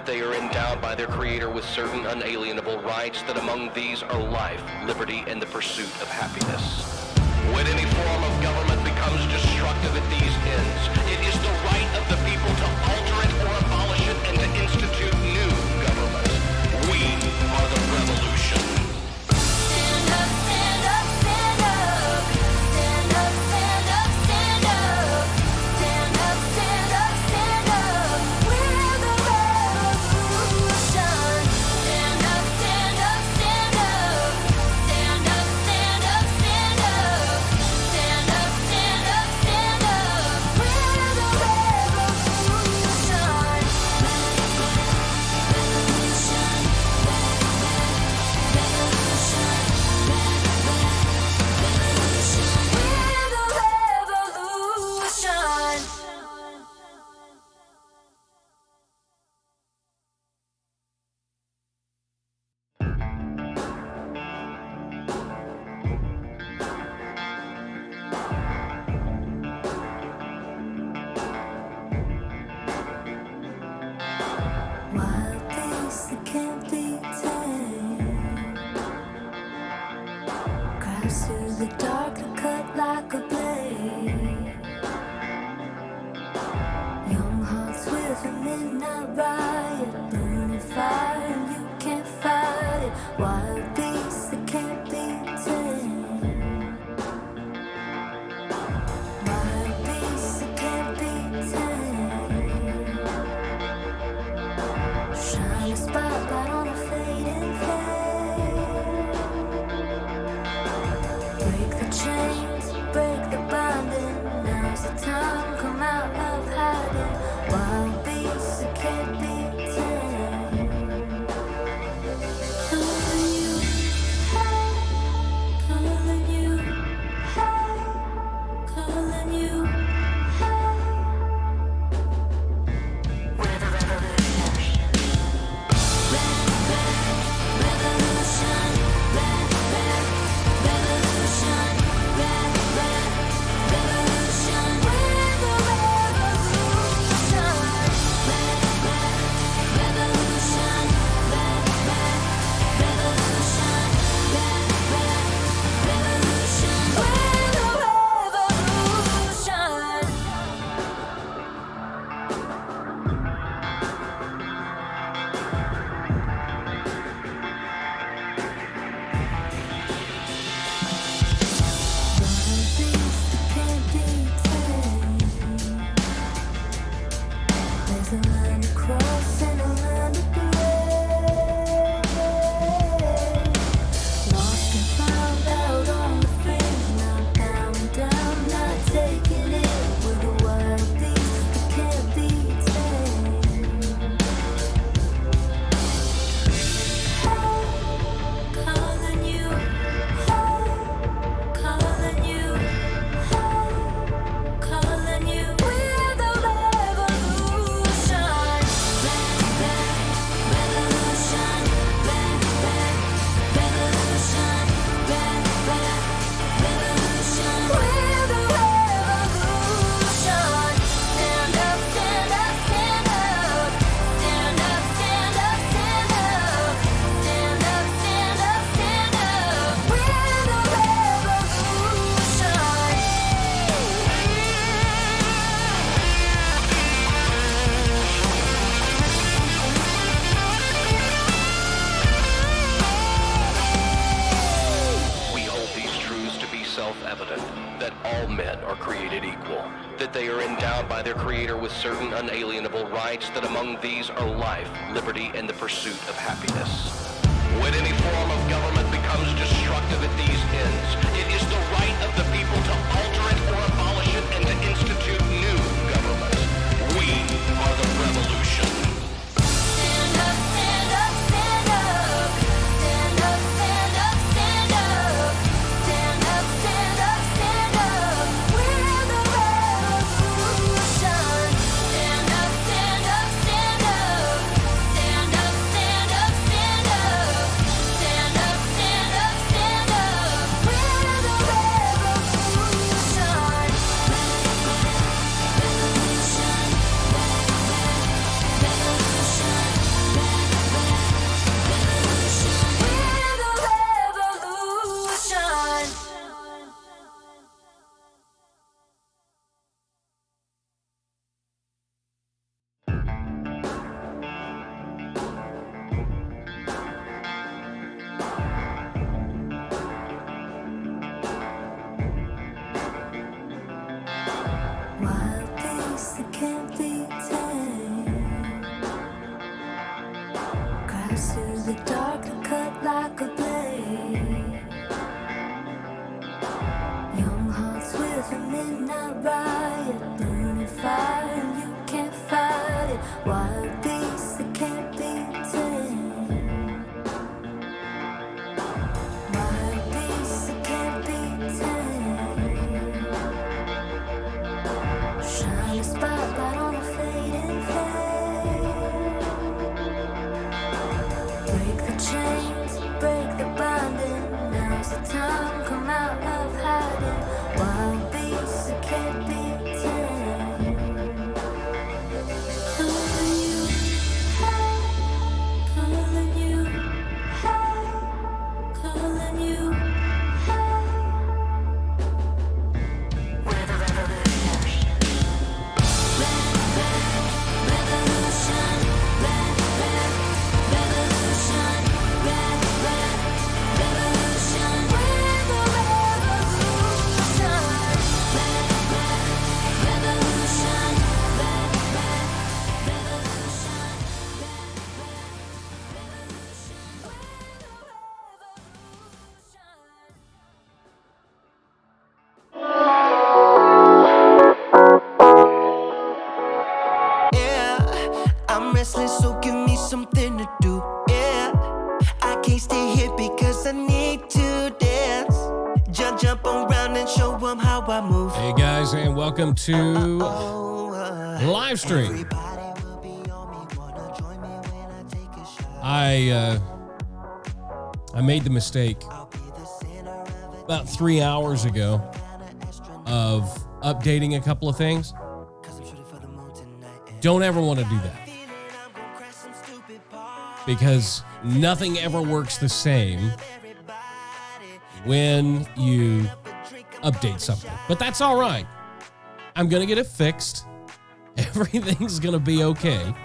they are endowed by their Creator with certain unalienable rights, that among these are life, liberty, and the pursuit of happiness. When any form of government becomes destructive at these ends, it is the right of the people to alter it or abolish it and to institute new government. We are the revolution. Stand up, stand up, stand up. Stand up, stand up, stand up. Stand up, stand up, stand up. We're the revolution. Stand up, stand up, stand up. Stand up, stand up, stand up. Stand up, stand up, stand up. We're the revolution. Wild things that can't be tamed, crash through the dark and cut like a blade. Young hearts with a midnight riot, burning fire and you can't fight it. Wild beasts that can't be tamed, wild beasts that can't be tamed. Shine a spotlight on a fading flame. Break the chains, break the binding. Now's the time, come out of hiding. Wild beasts that can't be tamed. Calling you, hey, calling you, hey, calling you, hey. We're the revolution. Revolution, revolution, revolution, revolution. We're the revolution. Revolution, revolution, revolution. We're the revolution. There's a line to cross and a line to break. Lost and found out on the fringe, not down, down, not taking it. We're the wild beasts that can't be tamed. Hey, calling you, hey, calling you, hey, calling you. We're the revolution. Revolution, revolution, revolution. We're the revolution. Stand up, stand up, stand up. Stand up, stand up, stand up. Stand up, stand up, stand up. We're the revolution. We hold these truths to be self-evident, that all men are created equal, that they are endowed by their Creator with certain unalienable rights, that among these are life, liberty, and the pursuit of happiness. When any form of government becomes destructive at these ends, it is the right of the people to alter it or abolish it and to institute new government. We are the revolution. Stand up, stand up, stand up. Stand up, stand up, stand up. Stand up, stand up, stand up. We're the revolution. Stand up, stand up, stand up. Stand up, stand up, stand up. Stand the dark that cut like a blade. Young hearts with a midnight riot, burning fire and you can't fight it. Wild beasts that can't be tamed. Wild beasts that can't be tamed. Shine a spotlight on a fading flame. Break the chains, break the binding. Now's the time, come out of hiding. Wild beasts that can't be tamed. Calling you, hey, calling you, hey, calling you, hey. We're the revolution. Red, red, revolution. Red, red, revolution. Red, red, revolution. We're the revolution. Red, red, revolution. Red, red, revolution. Yeah, I'm restless, so give me something to do. Yeah, I can't stay here because I need to dance. Jump around and show them how I move. Hey guys, and welcome to live stream. Everybody will be on me, wanna join me when I take a shot. I made the mistake I'll be the center of it, about 3 hours ago kinda astronaut, of updating a couple of things. 'cause I'm shooting for the moon tonight. And Don't ever want to do that feeling I'm gonna crash some stupid party. because nothing ever works the same Everybody, when you a drink update something. But that's all right. I'm going to get it fixed. Everything's going to be okay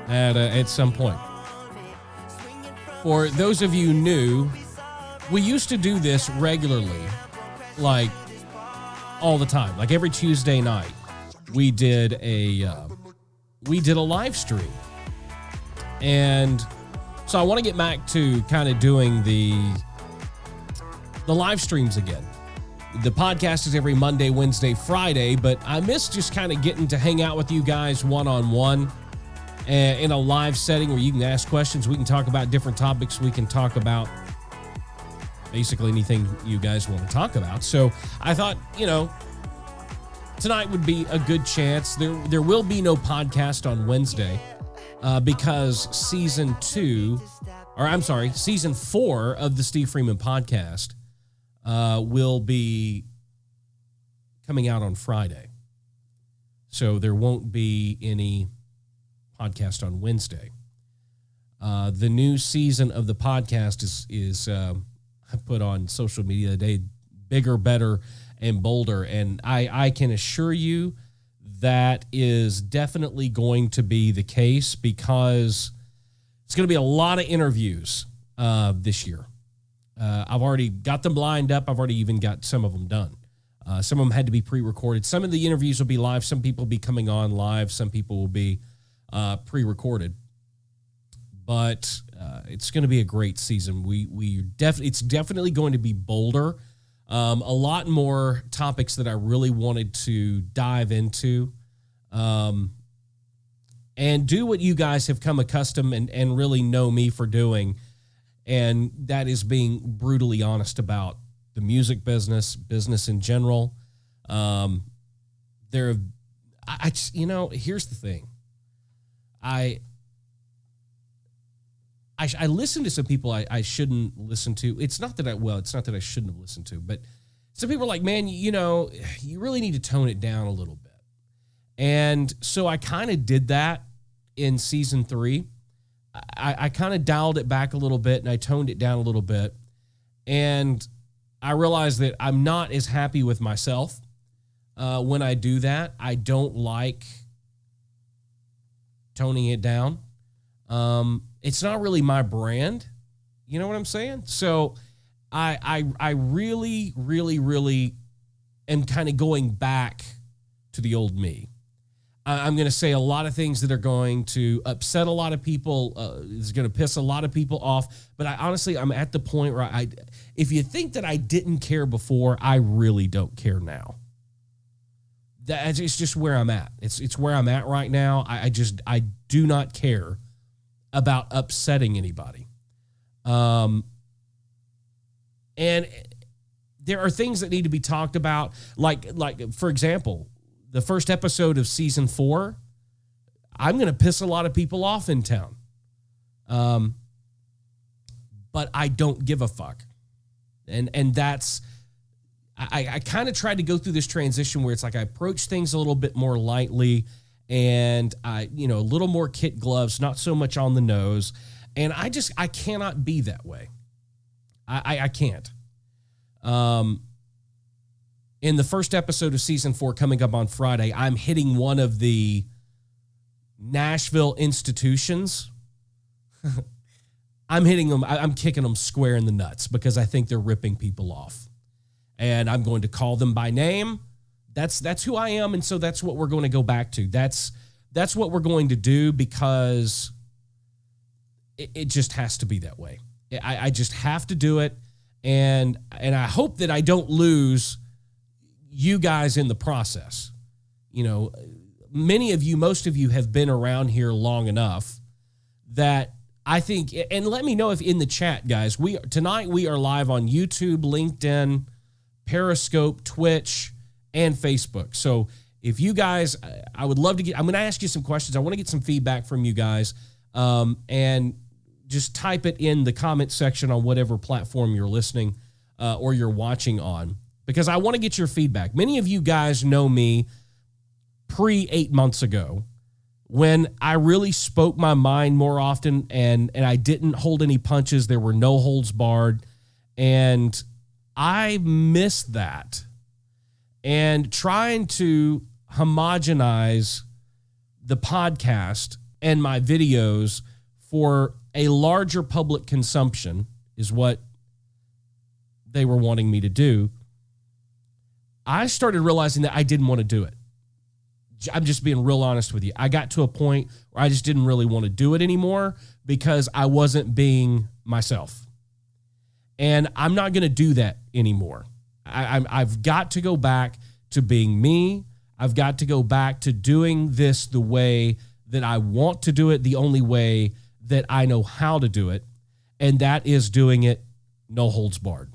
at some point. For those of you new, we used to do this regularly, like all the time. Like every Tuesday night, we did a live stream. And so I want to get back to kind of doing the live streams again. The podcast is every Monday, Wednesday, Friday, but I miss just kind of getting to hang out with you guys one-on-one in a live setting where you can ask questions. We can talk about different topics. We can talk about basically anything you guys want to talk about. So I thought, tonight would be a good chance. There will be no podcast on Wednesday because season 4 of the Steve Freeman podcast will be coming out on Friday. So there won't be any podcast on Wednesday. The new season of the podcast is I put on social media today, bigger, better, and bolder. And I can assure you that is definitely going to be the case because it's going to be a lot of interviews this year. I've already got them lined up. I've already even got some of them done. Some of them had to be pre-recorded. Some of the interviews will be live. Some people will be coming on live. Some people will be pre-recorded. But it's going to be a great season. It's definitely going to be bolder. A lot more topics that I really wanted to dive into. And do what you guys have come accustomed and really know me for doing. And that is being brutally honest about the music business in general. Here's the thing. I listen to some people I shouldn't listen to. It's not that I shouldn't have listened to, but some people are like, man, you really need to tone it down a little bit. And so I kind of did that in season 3. I kind of dialed it back a little bit and I toned it down a little bit. And I realized that I'm not as happy with myself when I do that. I don't like toning it down. It's not really my brand. You know what I'm saying? So I really, really, really am kind of going back to the old me. I'm going to say a lot of things that are going to upset a lot of people. It's going to piss a lot of people off. But I'm at the point where if you think that I didn't care before, I really don't care now. It's just where I'm at. It's where I'm at right now. I do not care about upsetting anybody. And there are things that need to be talked about. Like for example, the first episode of season 4, I'm going to piss a lot of people off in town. But I don't give a fuck. And that's, I kind of tried to go through this transition where it's like I approach things a little bit more lightly and a little more kid gloves, not so much on the nose. And I cannot be that way. I can't. In the first episode of season 4 coming up on Friday, I'm hitting one of the Nashville institutions. I'm hitting them. I'm kicking them square in the nuts because I think they're ripping people off. And I'm going to call them by name. That's who I am, and so that's what we're going to go back to. That's what we're going to do because it just has to be that way. I just have to do it, and I hope that I don't lose you guys in the process. Most of you have been around here long enough that I think, and let me know if in the chat, guys, tonight we are live on YouTube, LinkedIn, Periscope, Twitch, and Facebook. So if you guys, I would love to I'm going to ask you some questions. I want to get some feedback from you guys, and just type it in the comment section on whatever platform you're listening or you're watching on, because I want to get your feedback. Many of you guys know me pre-8 months ago when I really spoke my mind more often and I didn't hold any punches. There were no holds barred, and I miss that. And trying to homogenize the podcast and my videos for a larger public consumption is what they were wanting me to do. I started realizing that I didn't want to do it. I'm just being real honest with you. I got to a point where I just didn't really want to do it anymore because I wasn't being myself. And I'm not going to do that anymore. I've got to go back to being me. I've got to go back to doing this the way that I want to do it, the only way that I know how to do it, and that is doing it no holds barred.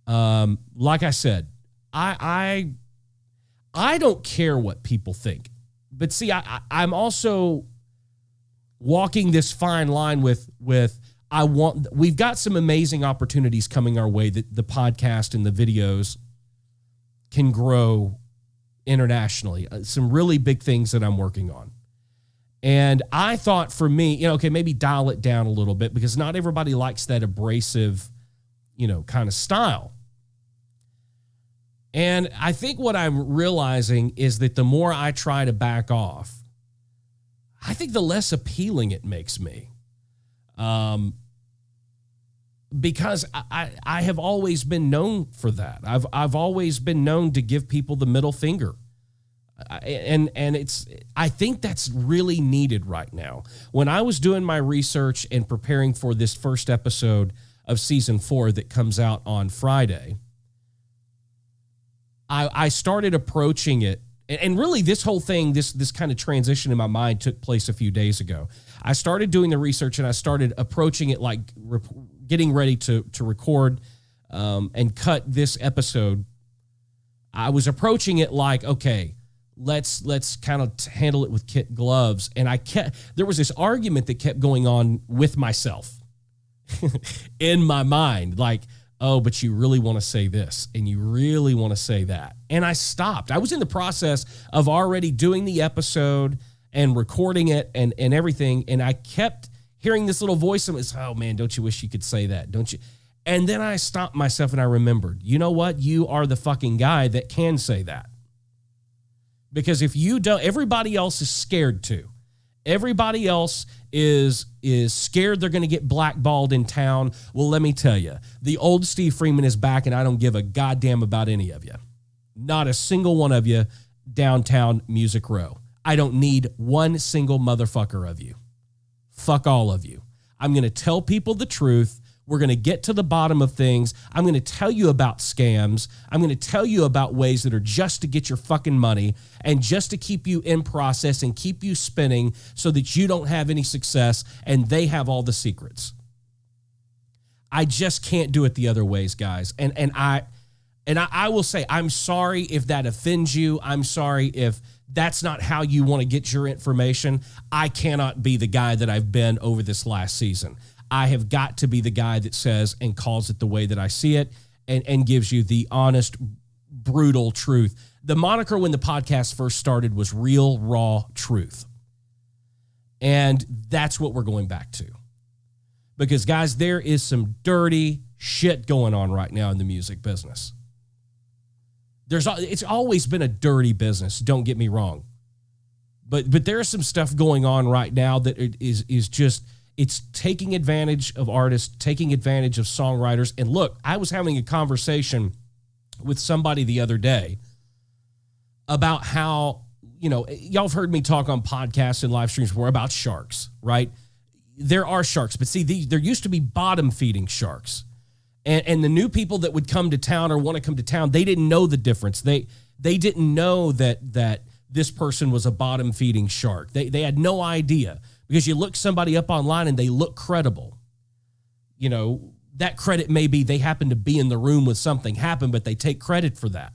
Like I said, I don't care what people think. But see, I'm also walking this fine line with we've got some amazing opportunities coming our way that the podcast and the videos can grow internationally. Some really big things that I'm working on. And I thought for me, okay, maybe dial it down a little bit because not everybody likes that abrasive, kind of style. And I think what I'm realizing is that the more I try to back off, I think the less appealing it makes me. Because I have always been known for that. I've always been known to give people the middle finger. And I think that's really needed right now. When I was doing my research and preparing for this first episode of season 4 that comes out on Friday, I started approaching it. And really this whole thing, this kind of transition in my mind took place a few days ago. I started doing the research and I started approaching it like getting ready to record and cut this episode. I was approaching it like, okay, let's kind of handle it with kid gloves. And there was this argument that kept going on with myself in my mind, like, oh, but you really want to say this and you really want to say that. And I stopped. I was in the process of already doing the episode and recording it and everything. And I kept hearing this little voice of it, oh man, don't you wish you could say that? Don't you? And then I stopped myself and I remembered, you know what? You are the fucking guy that can say that. Because if you don't, everybody else is scared to. Everybody else is scared they're going to get blackballed in town. Well, let me tell you, the old Steve Freeman is back, and I don't give a goddamn about any of you. Not a single one of you downtown Music Row. I don't need one single motherfucker of you. Fuck all of you. I'm going to tell people the truth. We're going to get to the bottom of things. I'm going to tell you about scams. I'm going to tell you about ways that are just to get your fucking money and just to keep you in process and keep you spinning so that you don't have any success and they have all the secrets. I just can't do it the other ways, guys. And I will say, I'm sorry if that offends you. I'm sorry if that's not how you want to get your information. I cannot be the guy that I've been over this last season. I have got to be the guy that says and calls it the way that I see it and gives you the honest, brutal truth. The moniker when the podcast first started was Real Raw Truth. And that's what we're going back to. Because, guys, there is some dirty shit going on right now in the music business. It's always been a dirty business, don't get me wrong. But there's some stuff going on right now that is just, it's taking advantage of artists, taking advantage of songwriters. And look, I was having a conversation with somebody the other day about how, y'all have heard me talk on podcasts and live streams before about sharks, right? There are sharks, but see, there used to be bottom feeding sharks. And the new people that would come to town or want to come to town, they didn't know the difference. They didn't know that this person was a bottom feeding shark. They had no idea because you look somebody up online and they look credible. That credit may be they happen to be in the room when something happened, but they take credit for that.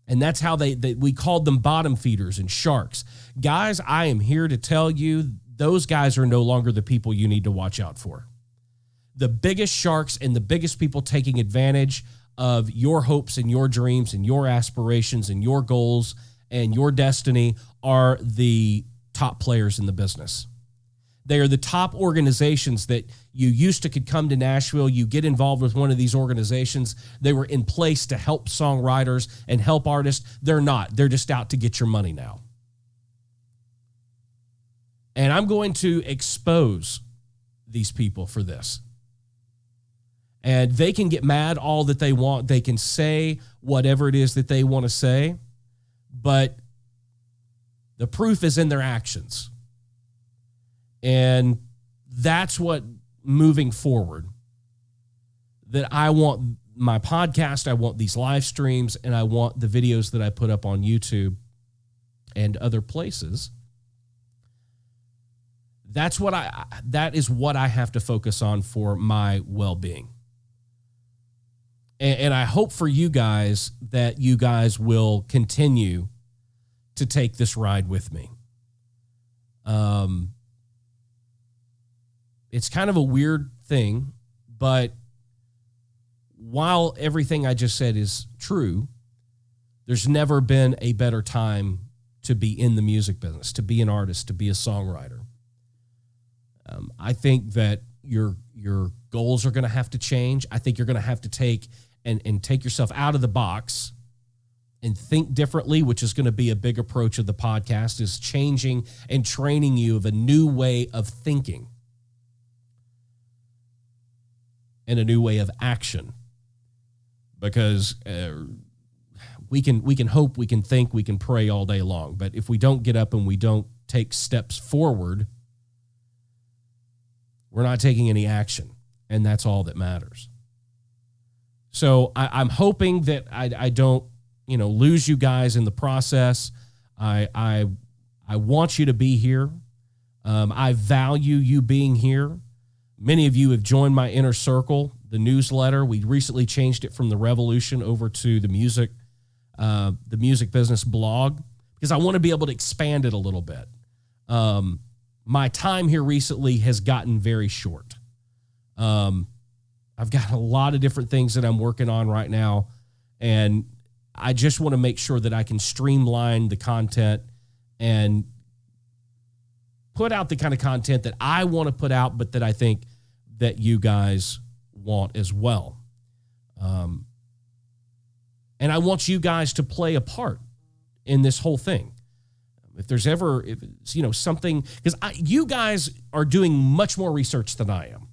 And that's how we called them bottom feeders and sharks. Guys, I am here to tell you those guys are no longer the people you need to watch out for. The biggest sharks and the biggest people taking advantage of your hopes and your dreams and your aspirations and your goals and your destiny are the top players in the business. They are the top organizations that you used to could come to Nashville. You get involved with one of these organizations. They were in place to help songwriters and help artists. They're not. They're just out to get your money now. And I'm going to expose these people for this. And they can get mad all that they want. They can say whatever it is that they want to say. But the proof is in their actions. And that's what, moving forward, that I want my podcast, I want these live streams, and I want the videos that I put up on YouTube and other places. That is what I have to focus on for my well-being. And I hope for you guys that you guys will continue to take this ride with me. It's kind of a weird thing, but while everything I just said is true, there's never been a better time to be in the music business, to be an artist, to be a songwriter. I think that your goals are going to have to change. I think you're going to have to take yourself out of the box and think differently, which is going to be a big approach of the podcast, is changing and training you of a new way of thinking and a new way of action. Because we can hope, we can think, we can pray all day long, but if we don't get up and we don't take steps forward, we're not taking any action, and that's all that matters. So I'm hoping that I don't, lose you guys in the process. I want you to be here. I value you being here. Many of you have joined my inner circle, the newsletter. We recently changed it from the Revolution over to the music business blog, because I want to be able to expand it a little bit. My time here recently has gotten very short. I've got a lot of different things that I'm working on right now, and I just want to make sure that I can streamline the content and put out the kind of content that I want to put out, but that I think that you guys want as well. And I want you guys to play a part in this whole thing. If there's ever, something, because you guys are doing much more research than I am,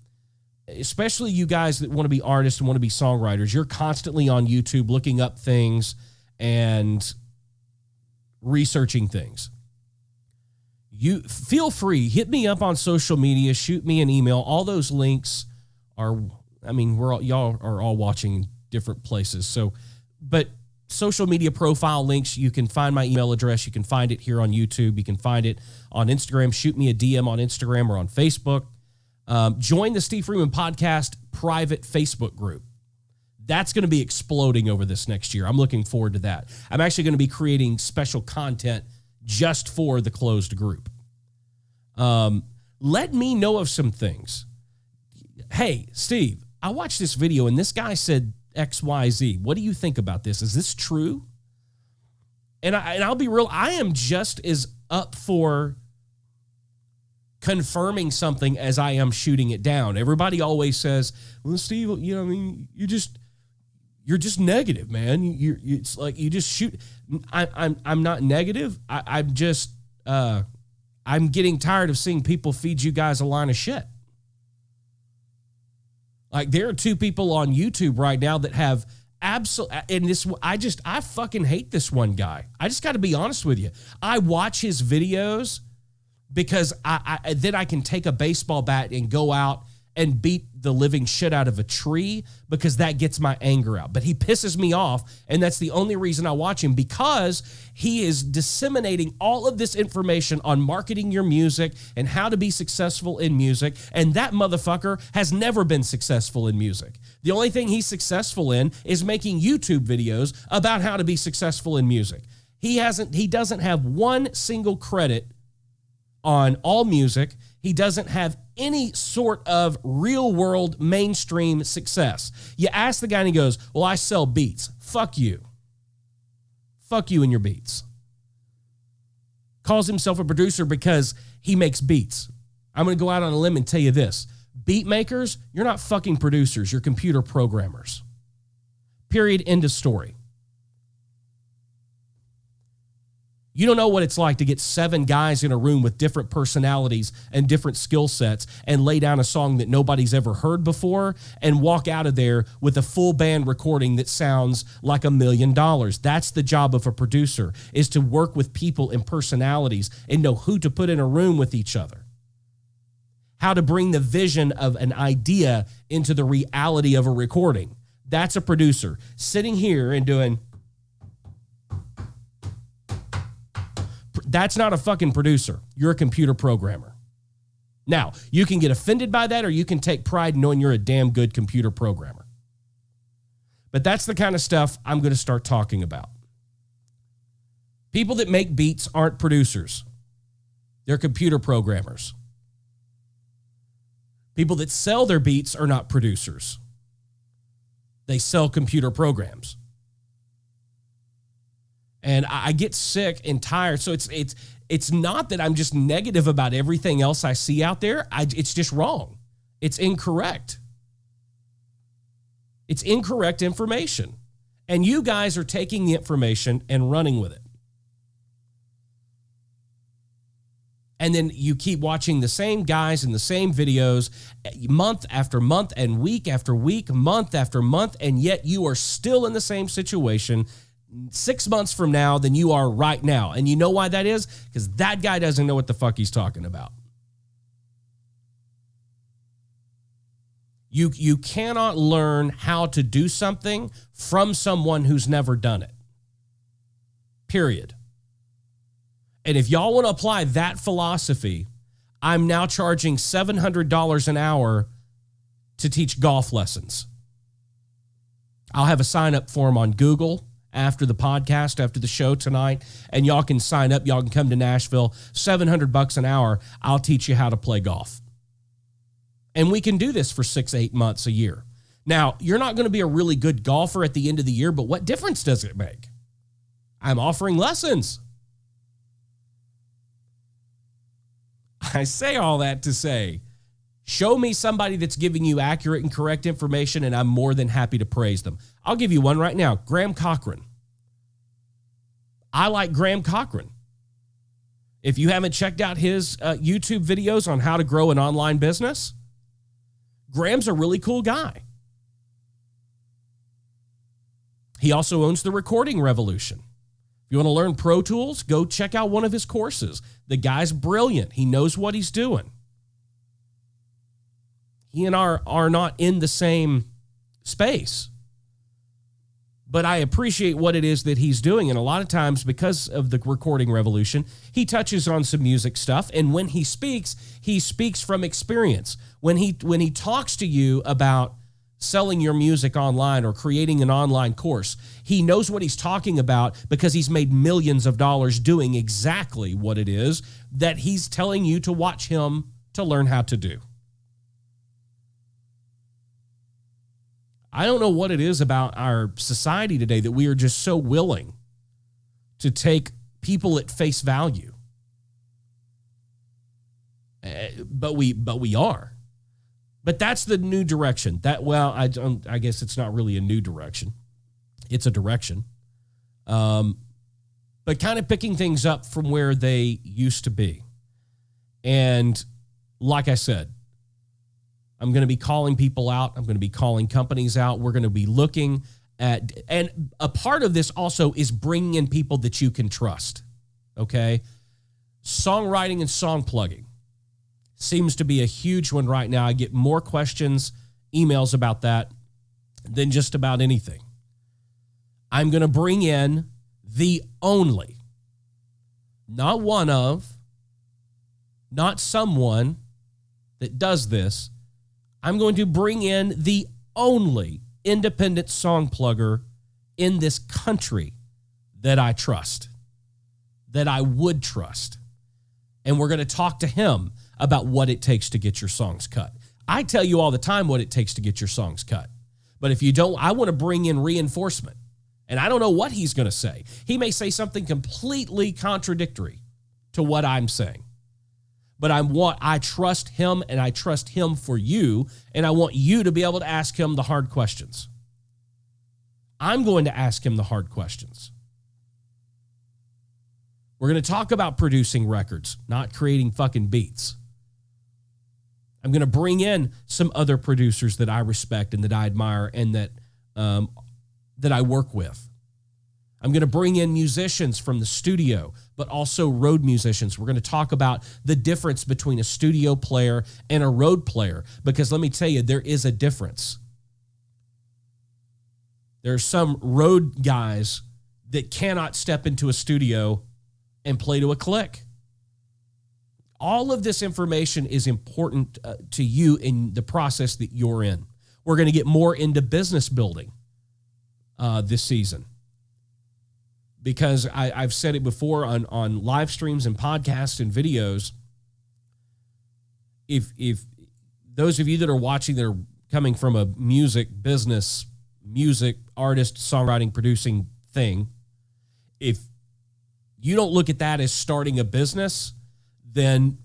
especially you guys that want to be artists and want to be songwriters. You're constantly on YouTube looking up things and researching things. You feel free, hit me up on social media, shoot me an email. All those links are, y'all are all watching different places. So, but social media profile links, you can find my email address. You can find it here on YouTube. You can find it on Instagram. Shoot me a DM on Instagram or on Facebook. Join the Steve Freeman Podcast private Facebook group. That's going to be exploding over this next year. I'm looking forward to that. I'm actually going to be creating special content just for the closed group. Let me know of some things. Hey, Steve, I watched this video and this guy said XYZ. What do you think about this? Is this true? And I'll be real, I am just as up for confirming something as I am shooting it down. Everybody always says, well, Steve, you're just negative, man. It's like you just shoot. I'm not negative. I'm getting tired of seeing people feed you guys a line of shit. Like there are 2 people on YouTube right now that have I fucking hate this one guy. I just got to be honest with you. I watch his videos because then I can take a baseball bat and go out and beat the living shit out of a tree because that gets my anger out. But he pisses me off, and that's the only reason I watch him, because he is disseminating all of this information on marketing your music and how to be successful in music, and that motherfucker has never been successful in music. The only thing he's successful in is making YouTube videos about how to be successful in music. He doesn't have one single credit on AllMusic. He doesn't have any sort of real world mainstream success. You ask the guy and he goes, well, I sell beats. Fuck you. Fuck you and your beats. Calls himself a producer because he makes beats. I'm going to go out on a limb and tell you this. Beat makers, you're not fucking producers. You're computer programmers. Period. End of story. You don't know what it's like to get 7 guys in a room with different personalities and different skill sets and lay down a song that nobody's ever heard before and walk out of there with a full band recording that sounds like $1 million. That's the job of a producer, is to work with people and personalities and know who to put in a room with each other. How to bring the vision of an idea into the reality of a recording. That's a producer. Sitting here and doing... That's not a fucking producer. You're a computer programmer. Now, you can get offended by that, or you can take pride in knowing you're a damn good computer programmer. But that's the kind of stuff I'm going to start talking about. People that make beats aren't producers. They're computer programmers. People that sell their beats are not producers. They sell computer programs. And I get sick and tired. So it's not that I'm just negative about everything else I see out there. It's just wrong. It's incorrect. It's incorrect information. And you guys are taking the information and running with it. And then you keep watching the same guys in the same videos month after month and week after week, month after month, and yet you are still in the same situation 6 months from now than you are right now. And you know why that is? Because that guy doesn't know what the fuck he's talking about. You cannot learn how to do something from someone who's never done it. Period. And if y'all want to apply that philosophy, I'm now charging $700 an hour to teach golf lessons. I'll have a sign-up form on Google after the podcast, after the show tonight, and y'all can sign up. Y'all can come to Nashville. $700 an hour. I'll teach you how to play golf. And we can do this for 6-8 months a year. Now, you're not going to be a really good golfer at the end of the year, but what difference does it make? I'm offering lessons. I say all that to say, show me somebody that's giving you accurate and correct information, and I'm more than happy to praise them. I'll give you one right now. Graham Cochran. I like Graham Cochran. If you haven't checked out his YouTube videos on how to grow an online business, Graham's a really cool guy. He also owns the Recording Revolution. If If you want to learn Pro Tools, go check out one of his courses. The guy's brilliant. He knows what he's doing. He and I are not in the same space. But I appreciate what it is that he's doing. And a lot of times, because of the recording revolution, he touches on some music stuff. And when he speaks from experience. When he talks to you about selling your music online or creating an online course, he knows what he's talking about because he's made millions of dollars doing exactly what it is that he's telling you to watch him to learn how to do. I don't know what it is about our society today that we are just so willing to take people at face value. But we are. But that's the new direction. I guess it's not really a new direction. It's a direction. But kind of picking things up from where they used to be. And like I said, I'm going to be calling people out. I'm going to be calling companies out. We're going to be looking at, and a part of this also is bringing in people that you can trust. Okay. Songwriting and song plugging seems to be a huge one right now. I get more questions, emails about that than just about anything. I'm going to bring in the only, not one of, not someone that does this. I'm going to bring in the only independent song plugger in this country that I trust, that I would trust. And we're going to talk to him about what it takes to get your songs cut. I tell you all the time what it takes to get your songs cut. But if you don't, I want to bring in reinforcement. And I don't know what he's going to say. He may say something completely contradictory to what I'm saying. But I trust him, and I trust him for you, and I want you to be able to ask him the hard questions. I'm going to ask him the hard questions. We're going to talk about producing records, not creating fucking beats. I'm going to bring in some other producers that I respect and that I admire and that I work with. I'm going to bring in musicians from the studio, but also road musicians. We're going to talk about the difference between a studio player and a road player, because let me tell you, there is a difference. There are some road guys that cannot step into a studio and play to a click. All of this information is important to you in the process that you're in. We're going to get more into business building this season. Because I've said it before on live streams and podcasts and videos, if those of you that are watching that are coming from a music business, music artist, songwriting, producing thing, if you don't look at that as starting a business, then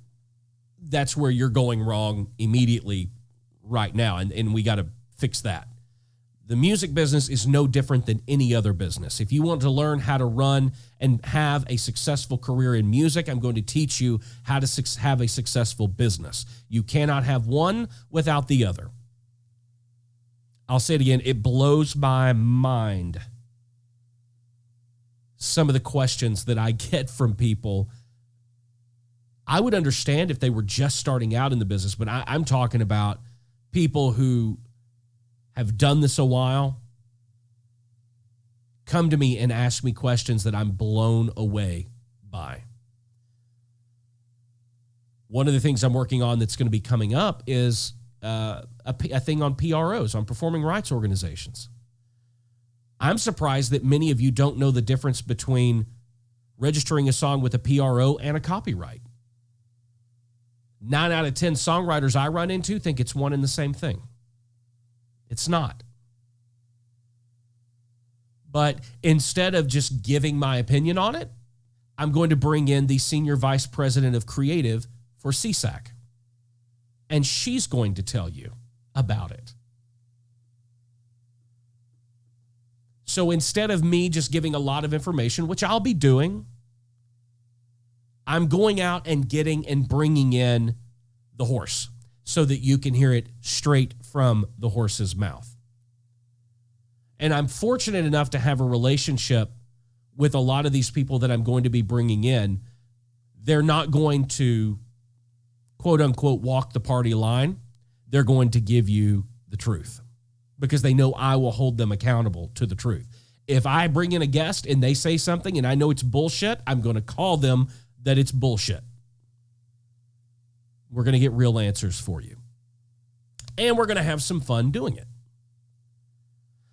that's where you're going wrong immediately right now, and we got to fix that. The music business is no different than any other business. If you want to learn how to run and have a successful career in music, I'm going to teach you how to have a successful business. You cannot have one without the other. I'll say it again, it blows my mind some of the questions that I get from people. I would understand if they were just starting out in the business, but I'm talking about people who have done this a while, come to me and ask me questions that I'm blown away by. One of the things I'm working on that's going to be coming up is a thing on PROs, on performing rights organizations. I'm surprised that many of you don't know the difference between registering a song with a PRO and a copyright. 9 out of 10 songwriters I run into think it's one and the same thing. It's not. But instead of just giving my opinion on it, I'm going to bring in the senior vice president of creative for CSAC. And she's going to tell you about it. So instead of me just giving a lot of information, which I'll be doing, I'm going out and getting and bringing in the horse so that you can hear it straight from the horse's mouth. And I'm fortunate enough to have a relationship with a lot of these people that I'm going to be bringing in, they're not going to, quote unquote, walk the party line. They're going to give you the truth because they know I will hold them accountable to the truth. If I bring in a guest and they say something and I know it's bullshit, I'm going to call them that it's bullshit. We're going to get real answers for you. And we're going to have some fun doing it.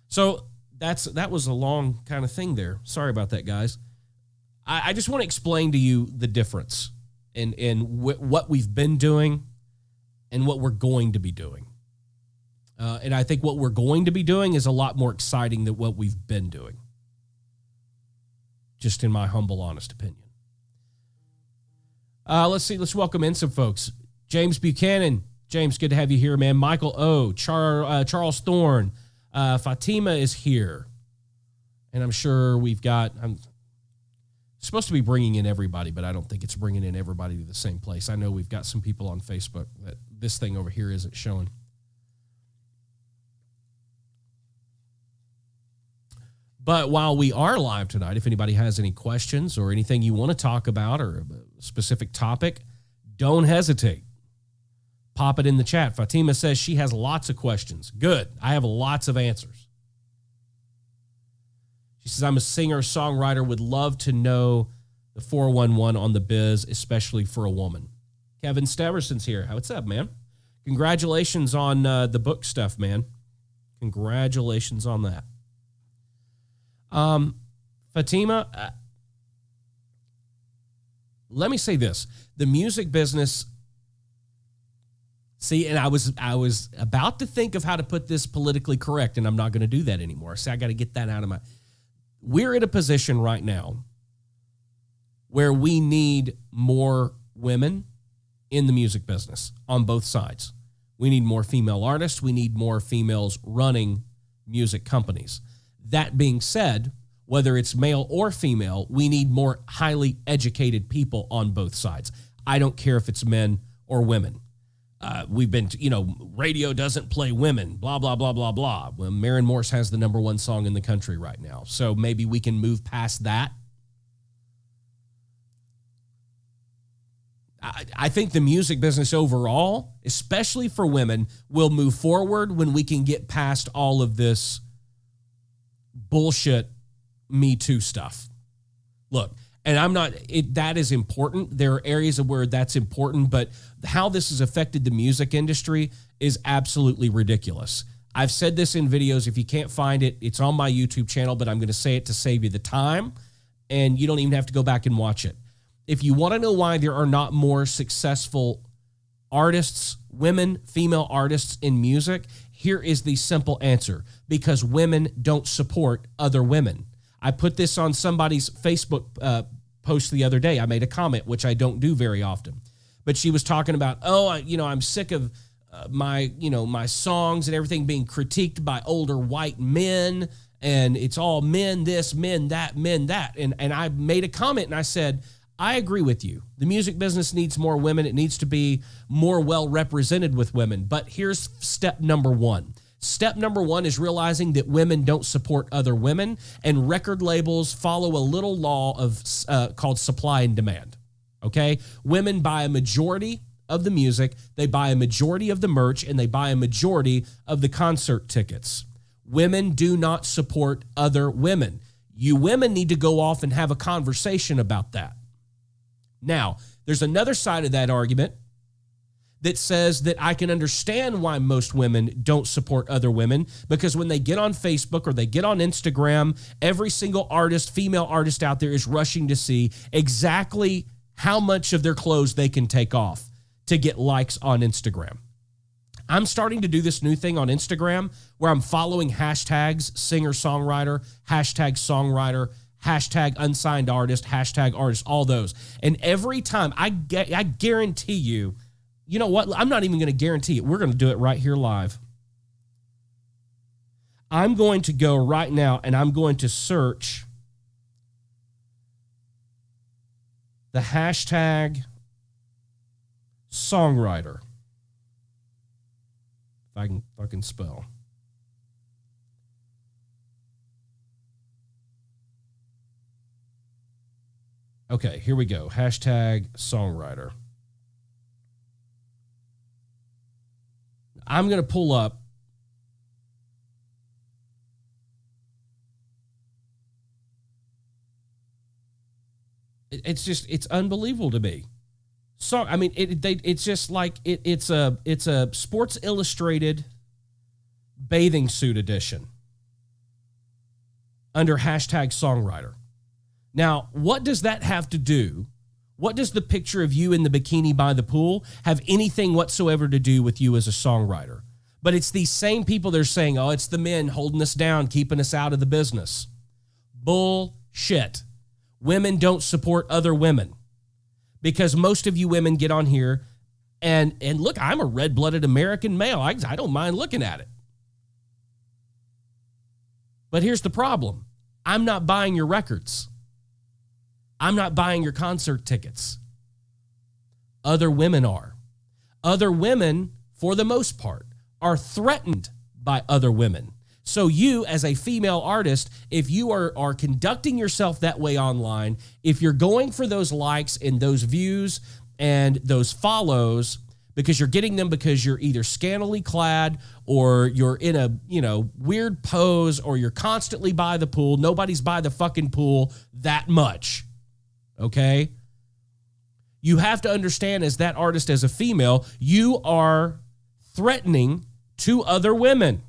So that was a long kind of thing there. Sorry about that, guys. I just want to explain to you the difference in what we've been doing and what we're going to be doing. And I think what we're going to be doing is a lot more exciting than what we've been doing. Just in my humble, honest opinion. Let's see. Let's welcome in some folks. James Buchanan. James, good to have you here, man. Michael O. Charles Thorne. Fatima is here. And I'm sure I'm supposed to be bringing in everybody, but I don't think it's bringing in everybody to the same place. I know we've got some people on Facebook that this thing over here isn't showing. But while we are live tonight, if anybody has any questions or anything you want to talk about or a specific topic, don't hesitate. Pop it in the chat. Fatima says she has lots of questions. Good. I have lots of answers. She says, I'm a singer, songwriter, would love to know the 411 on the biz, especially for a woman. Kevin Steverson's here. What's up, man? Congratulations on the book stuff, man. Congratulations on that. Fatima, let me say this. The music business, see, and I was about to think of how to put this politically correct, and I'm not going to do that anymore. See, I got to get that out of my... We're in a position right now where we need more women in the music business on both sides. We need more female artists. We need more females running music companies. That being said, whether it's male or female, we need more highly educated people on both sides. I don't care if it's men or women. We've been, radio doesn't play women, blah, blah, blah, blah, blah. Well, Maren Morse has the #1 song in the country right now. So maybe we can move past that. I think the music business overall, especially for women, will move forward when we can get past all of this bullshit Me Too stuff. Look, and that is important. There are areas of where that's important, but how this has affected the music industry is absolutely ridiculous. I've said this in videos. If you can't find it, it's on my YouTube channel, but I'm going to say it to save you the time, and you don't even have to go back and watch it. If you want to know why there are not more successful artists, women, female artists in music, here is the simple answer. Because women don't support other women. I put this on somebody's Facebook post the other day. I made a comment, which I don't do very often. But she was talking about, I'm sick of my songs and everything being critiqued by older white men. And it's all men this, men that, men that. And I made a comment and I said, I agree with you. The music business needs more women. It needs to be more well represented with women. But here's step number one. Step number one is realizing that women don't support other women, and record labels follow a little law of called supply and demand. Okay? Women buy a majority of the music, they buy a majority of the merch, and they buy a majority of the concert tickets. Women do not support other women. You women need to go off and have a conversation about that. Now, there's another side of that argument that says that I can understand why most women don't support other women, because when they get on Facebook or they get on Instagram, every single artist, female artist out there is rushing to see exactly how much of their clothes they can take off to get likes on Instagram. I'm starting to do this new thing on Instagram where I'm following hashtags singer-songwriter, #songwriter, #unsigned artist, #artist, all those. And every time, I guarantee you, you know what? I'm not even going to guarantee it. We're going to do it right here live. I'm going to go right now and I'm going to search the #songwriter. If I can fucking spell. Okay, here we go. Hashtag songwriter. I'm going to pull up it's unbelievable to me. So I mean, it's just like it's a Sports Illustrated bathing suit edition under hashtag songwriter. Now, what does that have to do? What does the picture of you in the bikini by the pool have anything whatsoever to do with you as a songwriter? But it's these same people that are saying, oh, it's the men holding us down, keeping us out of the business. Bullshit. Women don't support other women because most of you women get on here and look, I'm a red-blooded American male. I don't mind looking at it. But here's the problem. I'm not buying your records. I'm not buying your concert tickets. Other women are. Other women, for the most part, are threatened by other women. So you, as a female artist, if you are conducting yourself that way online, if you're going for those likes and those views and those follows, because you're getting them because you're either scantily clad or you're in a, weird pose or you're constantly by the pool, nobody's by the fucking pool that much, okay? You have to understand as that artist, as a female, you are threatening to other women.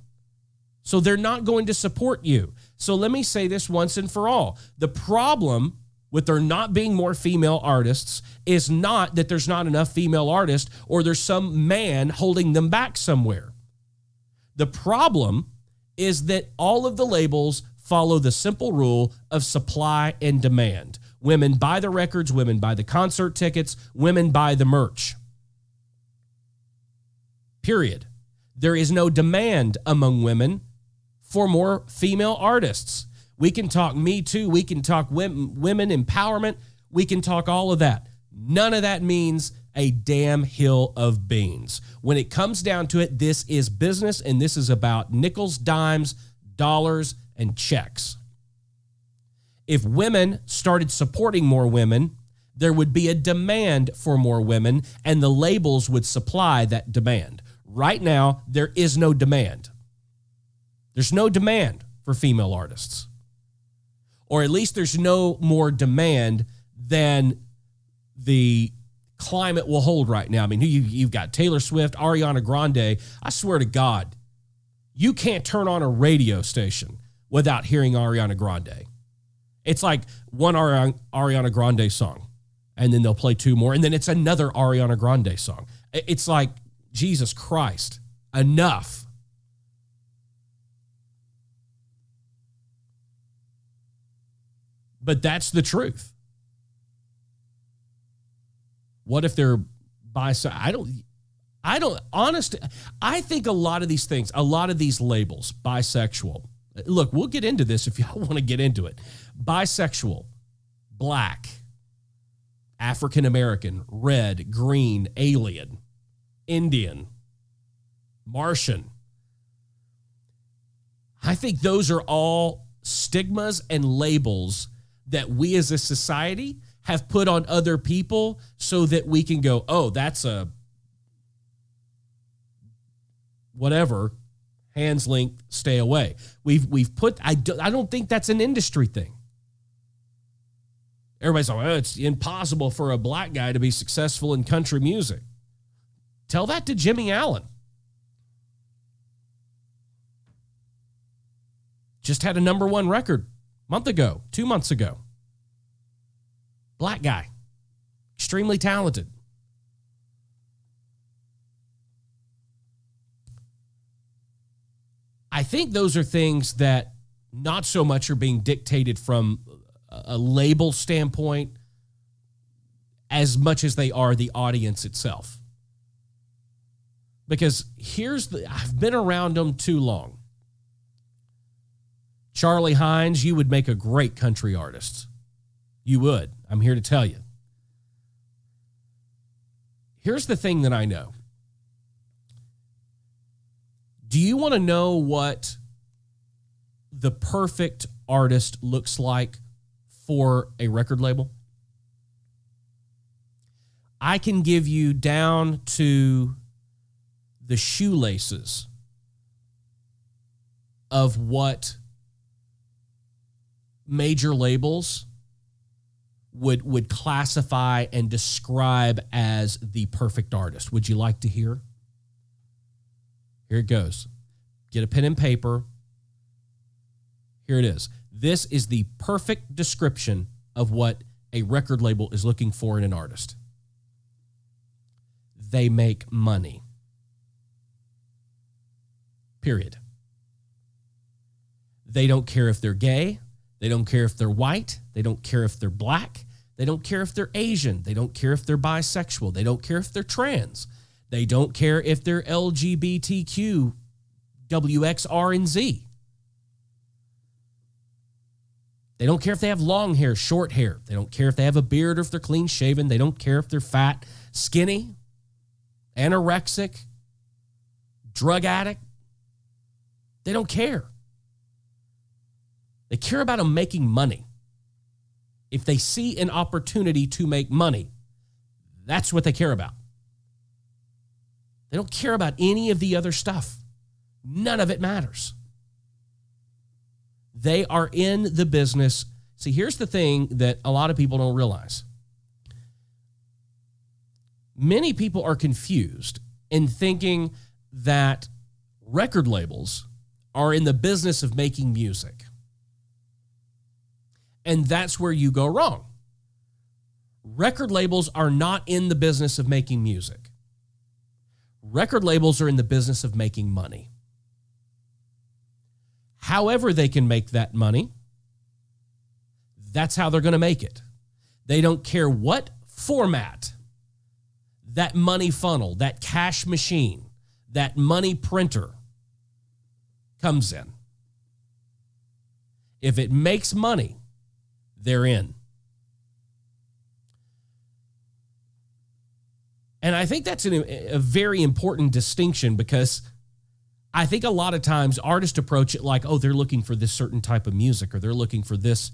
So they're not going to support you. So let me say this once and for all. The problem with there not being more female artists is not that there's not enough female artists or there's some man holding them back somewhere. The problem is that all of the labels follow the simple rule of supply and demand. Women buy the records, women buy the concert tickets, women buy the merch. Period. There is no demand among women for more female artists. We can talk Me Too. We can talk women empowerment. We can talk all of that. None of that means a damn hill of beans. When it comes down to it, this is business, and this is about nickels, dimes, dollars, and checks. If women started supporting more women, there would be a demand for more women, and the labels would supply that demand. Right now, there is no demand. There's no demand for female artists. Or at least there's no more demand than the climate will hold right now. I mean, you've got Taylor Swift, Ariana Grande. I swear to God, you can't turn on a radio station without hearing Ariana Grande. It's like one Ariana Grande song, and then they'll play two more, and then it's another Ariana Grande song. It's like, Jesus Christ, enough. But that's the truth. What if they're bisexual? I think a lot of these things, a lot of these labels, bisexual. Look, we'll get into this if y'all want to get into it. Bisexual, black, African American, red, green, alien, Indian, Martian. I think those are all stigmas and labels that we as a society have put on other people so that we can go, oh, that's a whatever, hands length, stay away. We've put, I don't think that's an industry thing. Everybody's like, oh, it's impossible for a black guy to be successful in country music. Tell that to Jimmy Allen. Just had a #1 record a month ago, 2 months ago. Black guy. Extremely talented. I think those are things that not so much are being dictated from a label standpoint as much as they are the audience itself. Because I've been around them too long. Charlie Hines, you would make a great country artist. You would. I'm here to tell you. Here's the thing that I know. Do you want to know what the perfect artist looks like for a record label? I can give you down to the shoelaces of what major labels would classify and describe as the perfect artist. Would you like to hear? Here it goes. Get a pen and paper. Here it is. This is the perfect description of what a record label is looking for in an artist. They make money. Period. They don't care if they're gay. They don't care if they're white. They don't care if they're black. They don't care if they're Asian. They don't care if they're bisexual. They don't care if they're trans. They don't care if they're LGBTQ, WXR, and Z. They don't care if they have long hair, short hair. They don't care if they have a beard or if they're clean shaven. They don't care if they're fat, skinny, anorexic, drug addict. They don't care. They care about them making money. If they see an opportunity to make money, that's what they care about. They don't care about any of the other stuff. None of it matters. They are in the business. See, here's the thing that a lot of people don't realize. Many people are confused in thinking that record labels are in the business of making music. And that's where you go wrong. Record labels are not in the business of making music. Record labels are in the business of making money. However they can make that money, that's how they're going to make it. They don't care what format that money funnel, that cash machine, that money printer comes in. If it makes money, they're in. And I think that's a very important distinction, because I think a lot of times artists approach it like, oh, they're looking for this certain type of music, or they're looking for this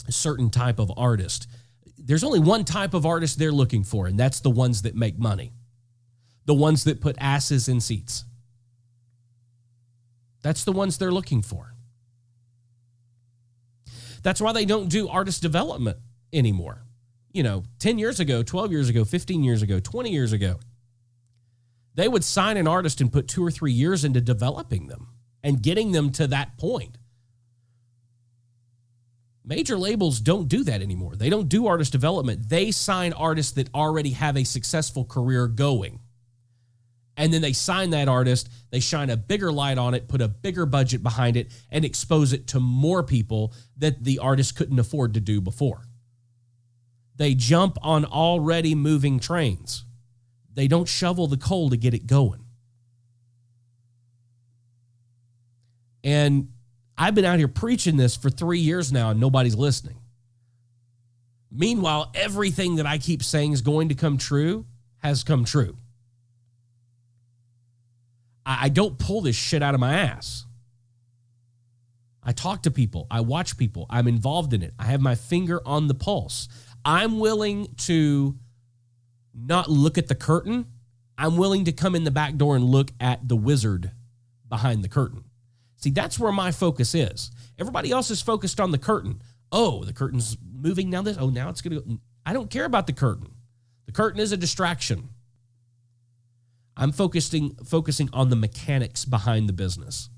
certain type of artist. There's only one type of artist they're looking for, and that's the ones that make money. The ones that put asses in seats. That's the ones they're looking for. That's why they don't do artist development anymore. 10 years ago, 12 years ago, 15 years ago, 20 years ago, they would sign an artist and put 2 or 3 years into developing them and getting them to that point. Major labels don't do that anymore. They don't do artist development. They sign artists that already have a successful career going. And then they sign that artist, they shine a bigger light on it, put a bigger budget behind it, and expose it to more people that the artist couldn't afford to do before. They jump on already moving trains. They don't shovel the coal to get it going. And I've been out here preaching this for 3 years now, and nobody's listening. Meanwhile, everything that I keep saying is going to come true has come true. I don't pull this shit out of my ass. I talk to people. I watch people. I'm involved in it. I have my finger on the pulse. I'm willing to not look at the curtain. I'm willing to come in the back door and look at the wizard behind the curtain. See, that's where my focus is. Everybody else is focused on the curtain. Oh, the curtain's moving now this. Oh, now it's going to go. I don't care about the curtain. The curtain is a distraction. I'm focusing on the mechanics behind the business.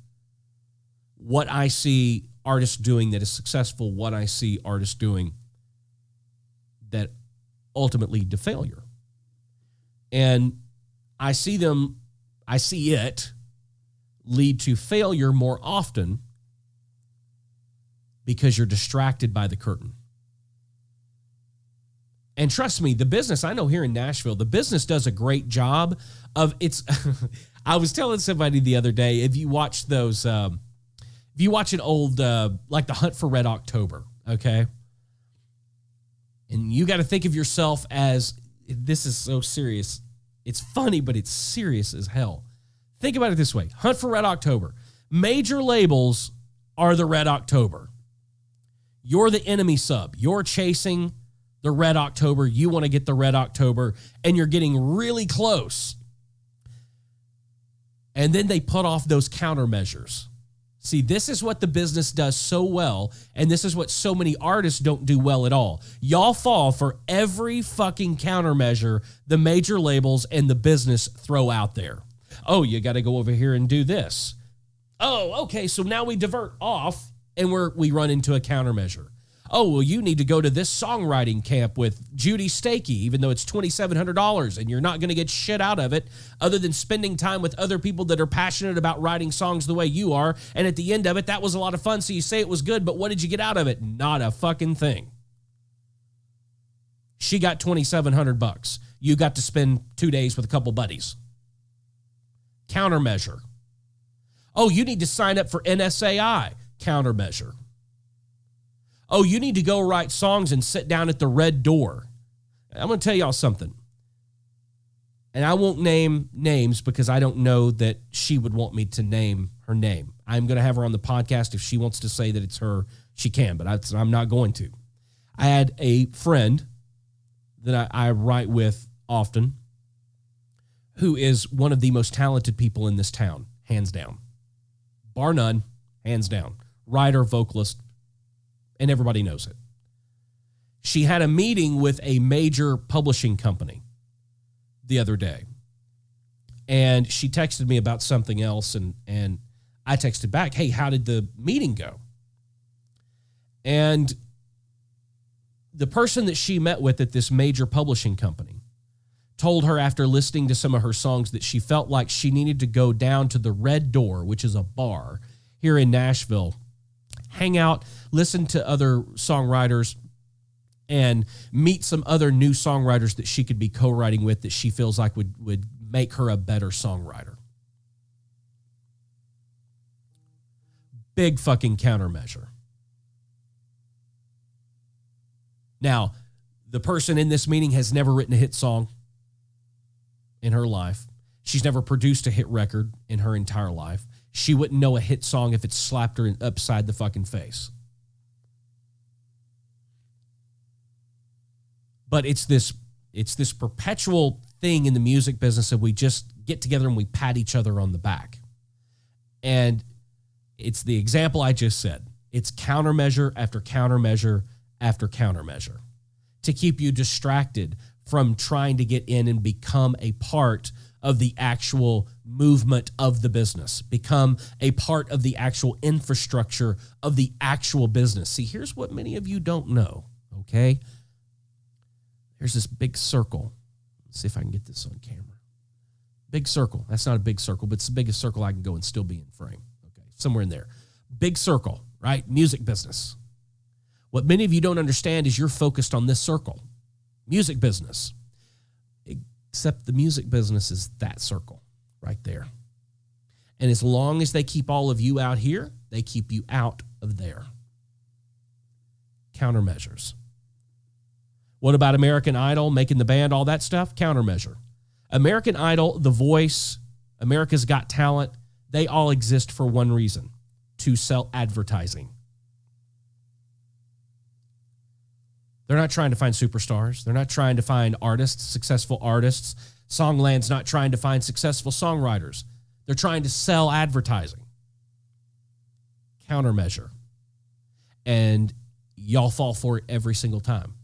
What I see artists doing that is successful, what I see artists doing that ultimately lead to failure. And I see it lead to failure more often because you're distracted by the curtain. And trust me, the business, I know here in Nashville, the business does a great job of its. I was telling somebody the other day, if you watch those, if you watch an old, like The Hunt for Red October, okay? And you got to think of yourself as, this is so serious. It's funny, but it's serious as hell. Think about it this way. Hunt for Red October. Major labels are the Red October. You're the enemy sub. You're chasing the Red October. You want to get the Red October, and you're getting really close. And then they put off those countermeasures. See, this is what the business does so well, and this is what so many artists don't do well at all. Y'all fall for every fucking countermeasure the major labels and the business throw out there. Oh, you got to go over here and do this. Oh, okay, so now we divert off, and we run into a countermeasure. Oh, well, you need to go to this songwriting camp with Judy Stakey, even though it's $2,700, and you're not going to get shit out of it other than spending time with other people that are passionate about writing songs the way you are. And at the end of it, that was a lot of fun, so you say it was good, but what did you get out of it? Not a fucking thing. She got $2,700. You got to spend 2 days with a couple buddies. Countermeasure. Oh, you need to sign up for NSAI. Countermeasure. Oh, you need to go write songs and sit down at the Red Door. I'm going to tell y'all something. And I won't name names because I don't know that she would want me to name her name. I'm going to have her on the podcast. If she wants to say that it's her, she can, but I'm not going to. I had a friend that I write with often who is one of the most talented people in this town, hands down. Bar none, hands down. Writer, vocalist, and everybody knows it. She had a meeting with a major publishing company the other day, and she texted me about something else, and I texted back, hey, how did the meeting go? And the person that she met with at this major publishing company told her after listening to some of her songs that she felt like she needed to go down to the Red Door, which is a bar here in Nashville, hang out, listen to other songwriters, and meet some other new songwriters that she could be co-writing with that she feels like would make her a better songwriter. Big fucking countermeasure. Now, the person in this meeting has never written a hit song in her life. She's never produced a hit record in her entire life. She wouldn't know a hit song if it slapped her upside the fucking face. But it's this perpetual thing in the music business that we just get together and we pat each other on the back. And it's the example I just said. It's countermeasure after countermeasure after countermeasure to keep you distracted from trying to get in and become a part of the actual movement of the business, become a part of the actual infrastructure of the actual business. See, here's what many of you don't know, okay? There's this big circle. Let's see if I can get this on camera. Big circle. That's not a big circle, but it's the biggest circle I can go and still be in frame. Okay, somewhere in there. Big circle, right? Music business. What many of you don't understand is you're focused on this circle. Music business. Except the music business is that circle right there. And as long as they keep all of you out here, they keep you out of there. Countermeasures. What about American Idol, making the band, all that stuff? Countermeasure. American Idol, The Voice, America's Got Talent, they all exist for one reason: to sell advertising. They're not trying to find superstars. They're not trying to find artists, successful artists. Songland's not trying to find successful songwriters. They're trying to sell advertising. Countermeasure. And y'all fall for it every single time.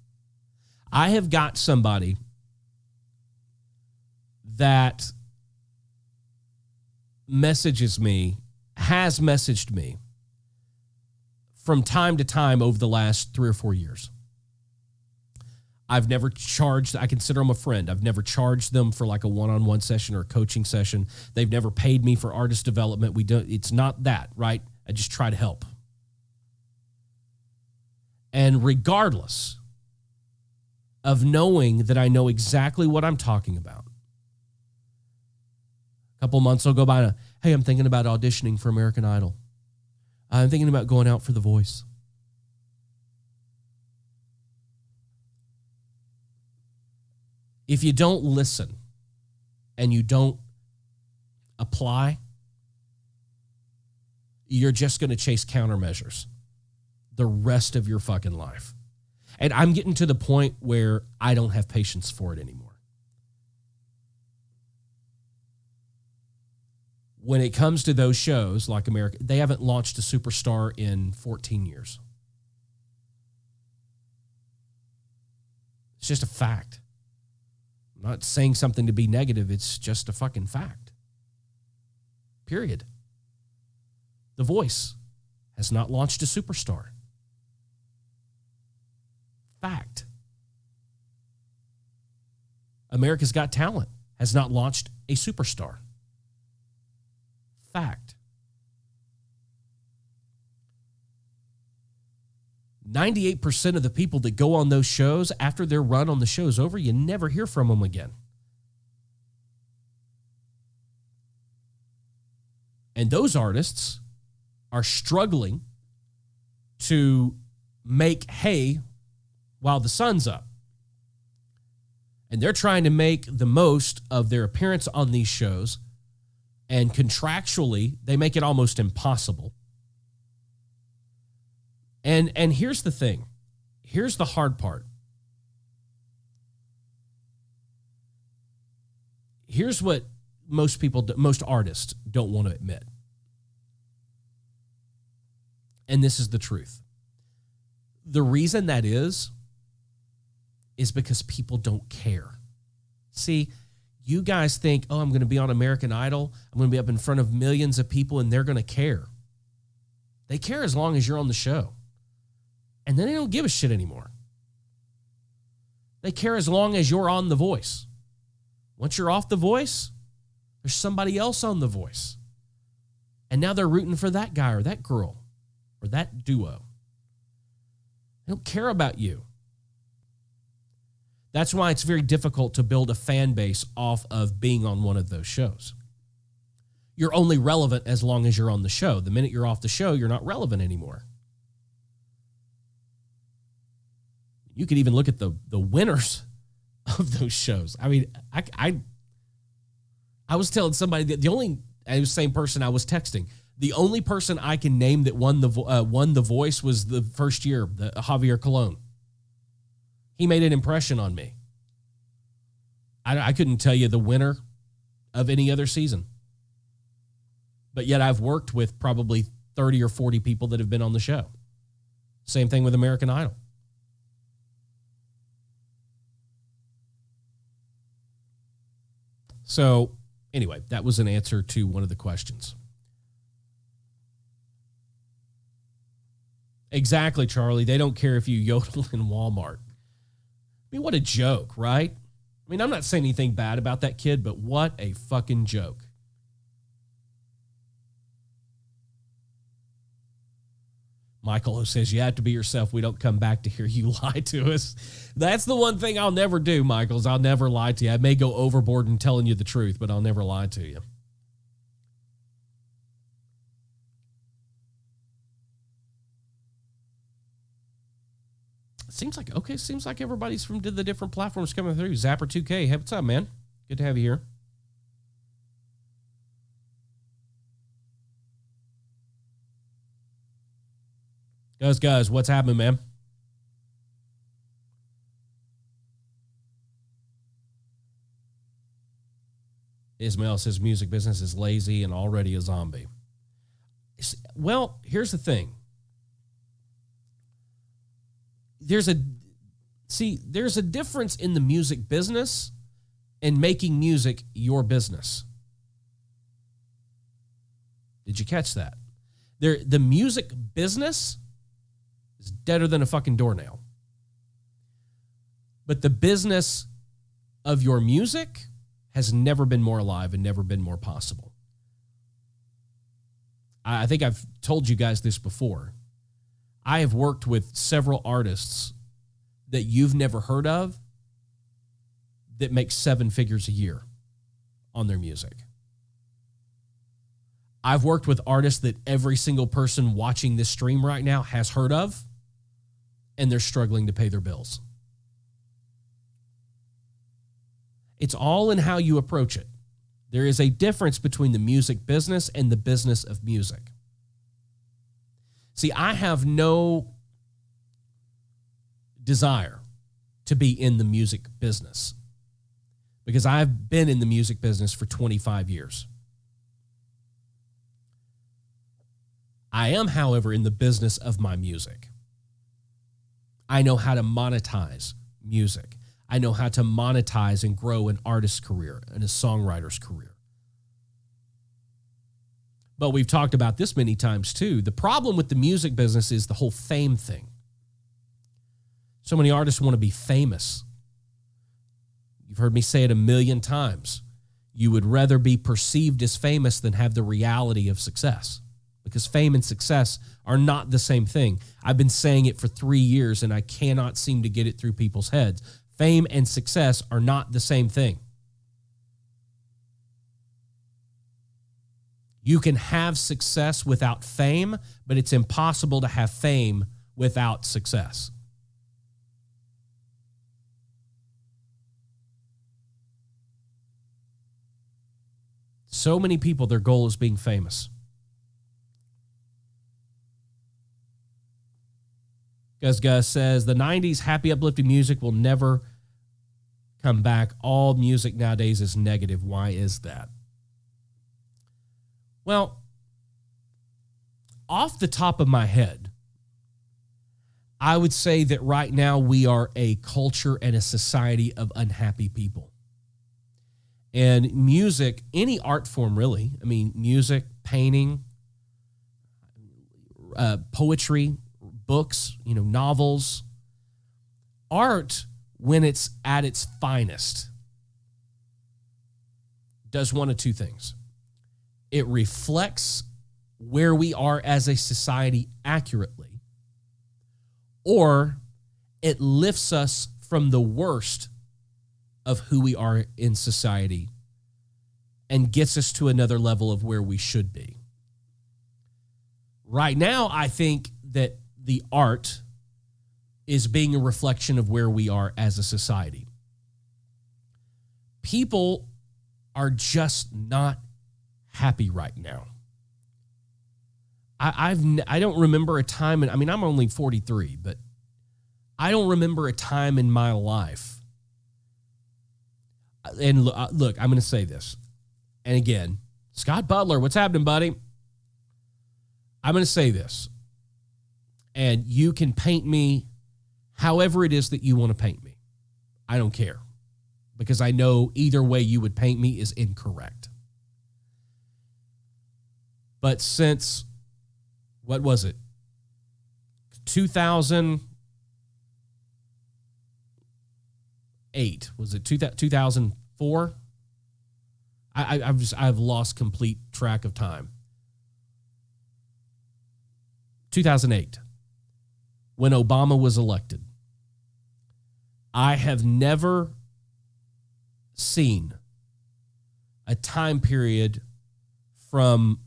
I have got somebody that has messaged me from time to time over the last 3 or 4 years. I've never charged, I consider them a friend. I've never charged them for like a one-on-one session or a coaching session. They've never paid me for artist development. It's not that, right? I just try to help. And regardless of knowing that I know exactly what I'm talking about, a couple months will go by and, hey, I'm thinking about auditioning for American Idol. I'm thinking about going out for The Voice. If you don't listen and you don't apply, you're just going to chase countermeasures the rest of your fucking life. And I'm getting to the point where I don't have patience for it anymore. When it comes to those shows like America, they haven't launched a superstar in 14 years. It's just a fact. I'm not saying something to be negative. It's just a fucking fact. Period. The Voice has not launched a superstar. Fact. America's Got Talent has not launched a superstar. Fact. 98% of the people that go on those shows, after their run on the show's over, you never hear from them again. And those artists are struggling to make hay while the sun's up. And they're trying to make the most of their appearance on these shows. And contractually, they make it almost impossible. And here's the thing. Here's the hard part. Here's what most artists don't want to admit. And this is the truth. The reason that is because people don't care. See, you guys think, oh, I'm going to be on American Idol. I'm going to be up in front of millions of people and they're going to care. They care as long as you're on the show. And then they don't give a shit anymore. They care as long as you're on The Voice. Once you're off The Voice, there's somebody else on The Voice. And now they're rooting for that guy or that girl or that duo. They don't care about you. That's why it's very difficult to build a fan base off of being on one of those shows. You're only relevant as long as you're on the show. The minute you're off the show, you're not relevant anymore. You could even look at the winners of those shows. I mean, I was telling somebody that it was the same person I was texting. The only person I can name that won the Voice was the first year, the Javier Colon. He made an impression on me. I couldn't tell you the winner of any other season. But yet I've worked with probably 30 or 40 people that have been on the show. Same thing with American Idol. So anyway, that was an answer to one of the questions. Exactly, Charlie. They don't care if you yodel in Walmart. I mean, what a joke, right? I mean, I'm not saying anything bad about that kid, but what a fucking joke. Michael, who says, you have to be yourself. We don't come back to hear you lie to us. That's the one thing I'll never do, Michael, is I'll never lie to you. I may go overboard in telling you the truth, but I'll never lie to you. Seems like everybody's from the different platforms coming through. Zapper 2K, hey, what's up, man? Good to have you here. Guys, what's happening, man? Ismail says music business is lazy and already a zombie. Well, here's the thing. There's a difference in the music business and making music your business. Did you catch that? The music business is deader than a fucking doornail. But the business of your music has never been more alive and never been more possible. I think I've told you guys this before. I have worked with several artists that you've never heard of that make 7 figures a year on their music. I've worked with artists that every single person watching this stream right now has heard of, and they're struggling to pay their bills. It's all in how you approach it. There is a difference between the music business and the business of music. See, I have no desire to be in the music business because I've been in the music business for 25 years. I am, however, in the business of my music. I know how to monetize music. I know how to monetize and grow an artist's career and a songwriter's career. But we've talked about this many times too. The problem with the music business is the whole fame thing. So many artists want to be famous. You've heard me say it a million times. You would rather be perceived as famous than have the reality of success, because fame and success are not the same thing. I've been saying it for 3 years and I cannot seem to get it through people's heads. Fame and success are not the same thing. You can have success without fame, but it's impossible to have fame without success. So many people, their goal is being famous. Gus says, the 90s happy, uplifting music will never come back. All music nowadays is negative. Why is that? Well, off the top of my head, I would say that right now we are a culture and a society of unhappy people. And music, any art form really, I mean, music, painting, poetry, books, novels, art, when it's at its finest, does one of two things. It reflects where we are as a society accurately, or it lifts us from the worst of who we are in society and gets us to another level of where we should be. Right now, I think that the art is being a reflection of where we are as a society. People are just not happy right now. I don't remember a time, and I'm only 43, but I don't remember a time in my life. And look, I'm going to say this. And again, Scott Butler, what's happening, buddy? I'm going to say this. And you can paint me however it is that you want to paint me. I don't care. Because I know either way you would paint me is incorrect. But since, what was it? 2008. Was it 2004? I've lost complete track of time. 2008, when Obama was elected. I have never seen a time period from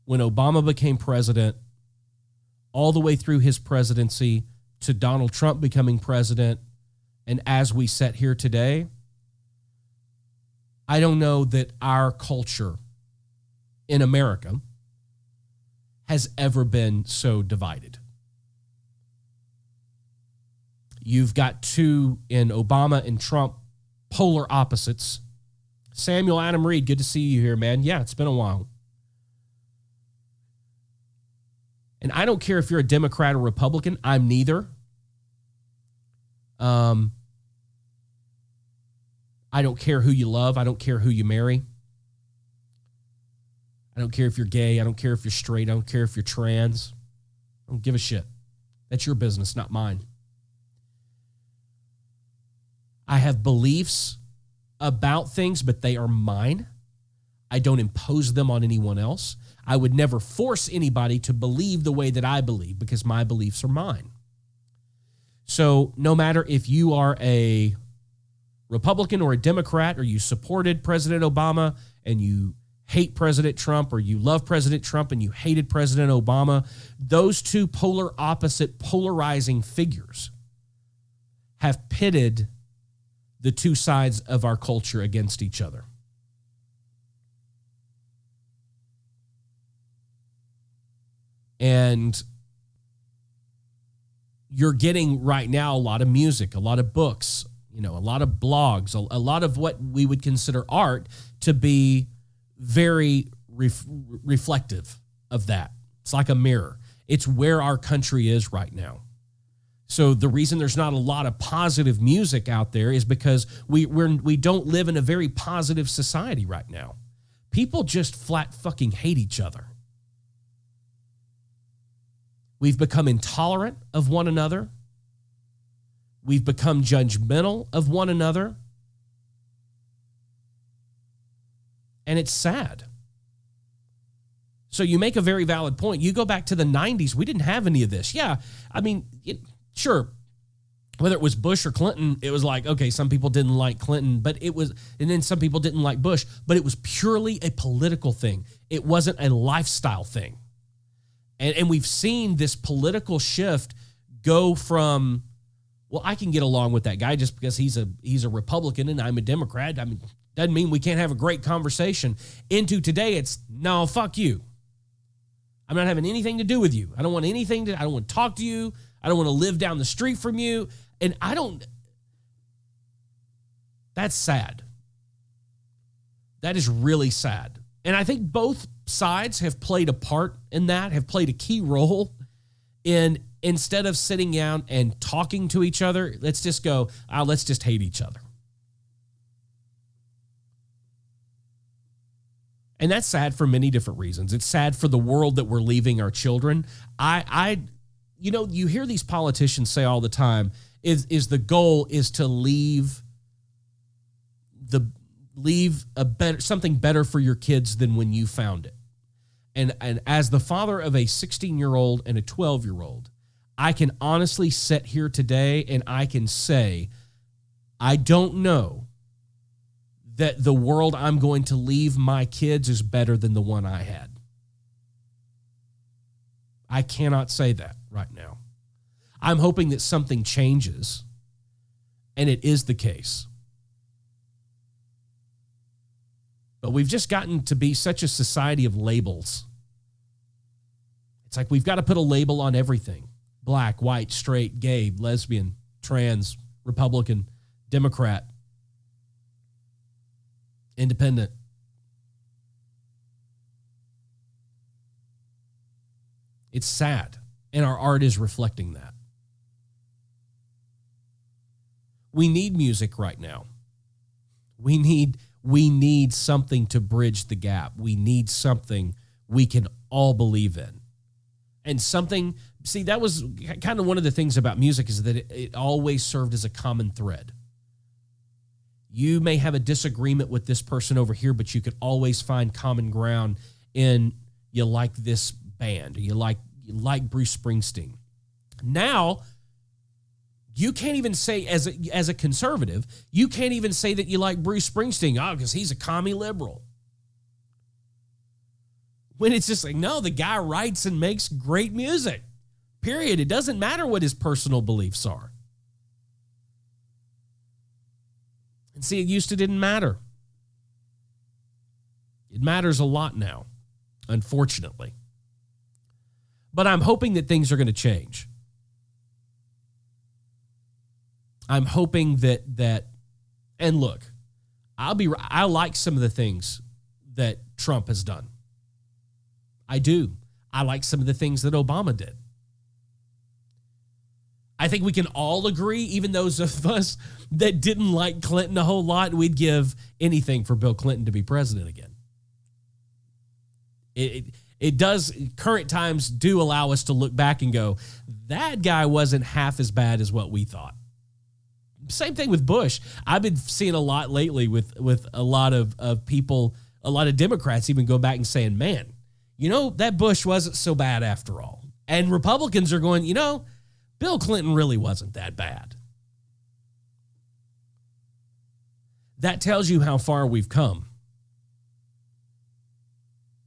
when Obama became president all the way through his presidency to Donald Trump becoming president, and as we sit here today, I don't know that our culture in America has ever been so divided. You've got two in Obama and Trump, polar opposites. Samuel Adam Reed, good to see you here, man. Yeah, it's been a while. And I don't care if you're a Democrat or Republican. I'm neither. I don't care who you love. I don't care who you marry. I don't care if you're gay. I don't care if you're straight. I don't care if you're trans. I don't give a shit. That's your business, not mine. I have beliefs about things, but they are mine. I don't impose them on anyone else. I would never force anybody to believe the way that I believe because my beliefs are mine. So no matter if you are a Republican or a Democrat, or you supported President Obama and you hate President Trump, or you love President Trump and you hated President Obama, those two polar opposite, polarizing figures have pitted the two sides of our culture against each other. And, you're getting right now a lot of music, a lot of books, a lot of blogs, a lot of what we would consider art to be very reflective of that. It's like a mirror. It's where our country is right now. So the reason there's not a lot of positive music out there is because we don't live in a very positive society right now. People just flat fucking hate each other. We've become intolerant of one another. We've become judgmental of one another. And it's sad. So you make a very valid point. You go back to the 90s, we didn't have any of this. Yeah, I mean, sure, whether it was Bush or Clinton, it was like, okay, some people didn't like Clinton, but it was, and then some people didn't like Bush, but it was purely a political thing. It wasn't a lifestyle thing. And we've seen this political shift go from, well, I can get along with that guy just because he's a Republican and I'm a Democrat. I mean, doesn't mean we can't have a great conversation. Into today, it's, no, fuck you. I'm not having anything to do with you. I don't want to talk to you. I don't want to live down the street from you. And that's sad. That is really sad. And I think both sides have played a part in that, have played a key role in, instead of sitting down and talking to each other, let's just go, let's just hate each other. And that's sad for many different reasons. It's sad for the world that we're leaving our children. You hear these politicians say all the time, is the goal is to leave something better for your kids than when you found it. And as the father of a 16-year-old and a 12-year-old, I can honestly sit here today and I can say, I don't know that the world I'm going to leave my kids is better than the one I had. I cannot say that right now. I'm hoping that something changes, and it is the case. But we've just gotten to be such a society of labels. It's like we've got to put a label on everything. Black, white, straight, gay, lesbian, trans, Republican, Democrat, independent. It's sad, and our art is reflecting that. We need music right now. We need something to bridge the gap. We need something we can all believe in. And something, see, that was kind of one of the things about music is that it always served as a common thread. You may have a disagreement with this person over here, but you could always find common ground in you like this band, or you like Bruce Springsteen. Now, you can't even say, as a conservative, you can't even say that you like Bruce Springsteen, because he's a commie liberal. When it's just like, no, the guy writes and makes great music, period. It doesn't matter what his personal beliefs are. And see, it used to didn't matter. It matters a lot now, unfortunately. But I'm hoping that things are going to change. I'm hoping that, and look, I like some of the things that Trump has done. I do. I like some of the things that Obama did. I think we can all agree, even those of us that didn't like Clinton a whole lot, we'd give anything for Bill Clinton to be president again. It does, current times do allow us to look back and go, that guy wasn't half as bad as what we thought. Same thing with Bush. I've been seeing a lot lately with a lot of people, a lot of Democrats even go back and saying, man, that Bush wasn't so bad after all. And Republicans are going, Bill Clinton really wasn't that bad. That tells you how far we've come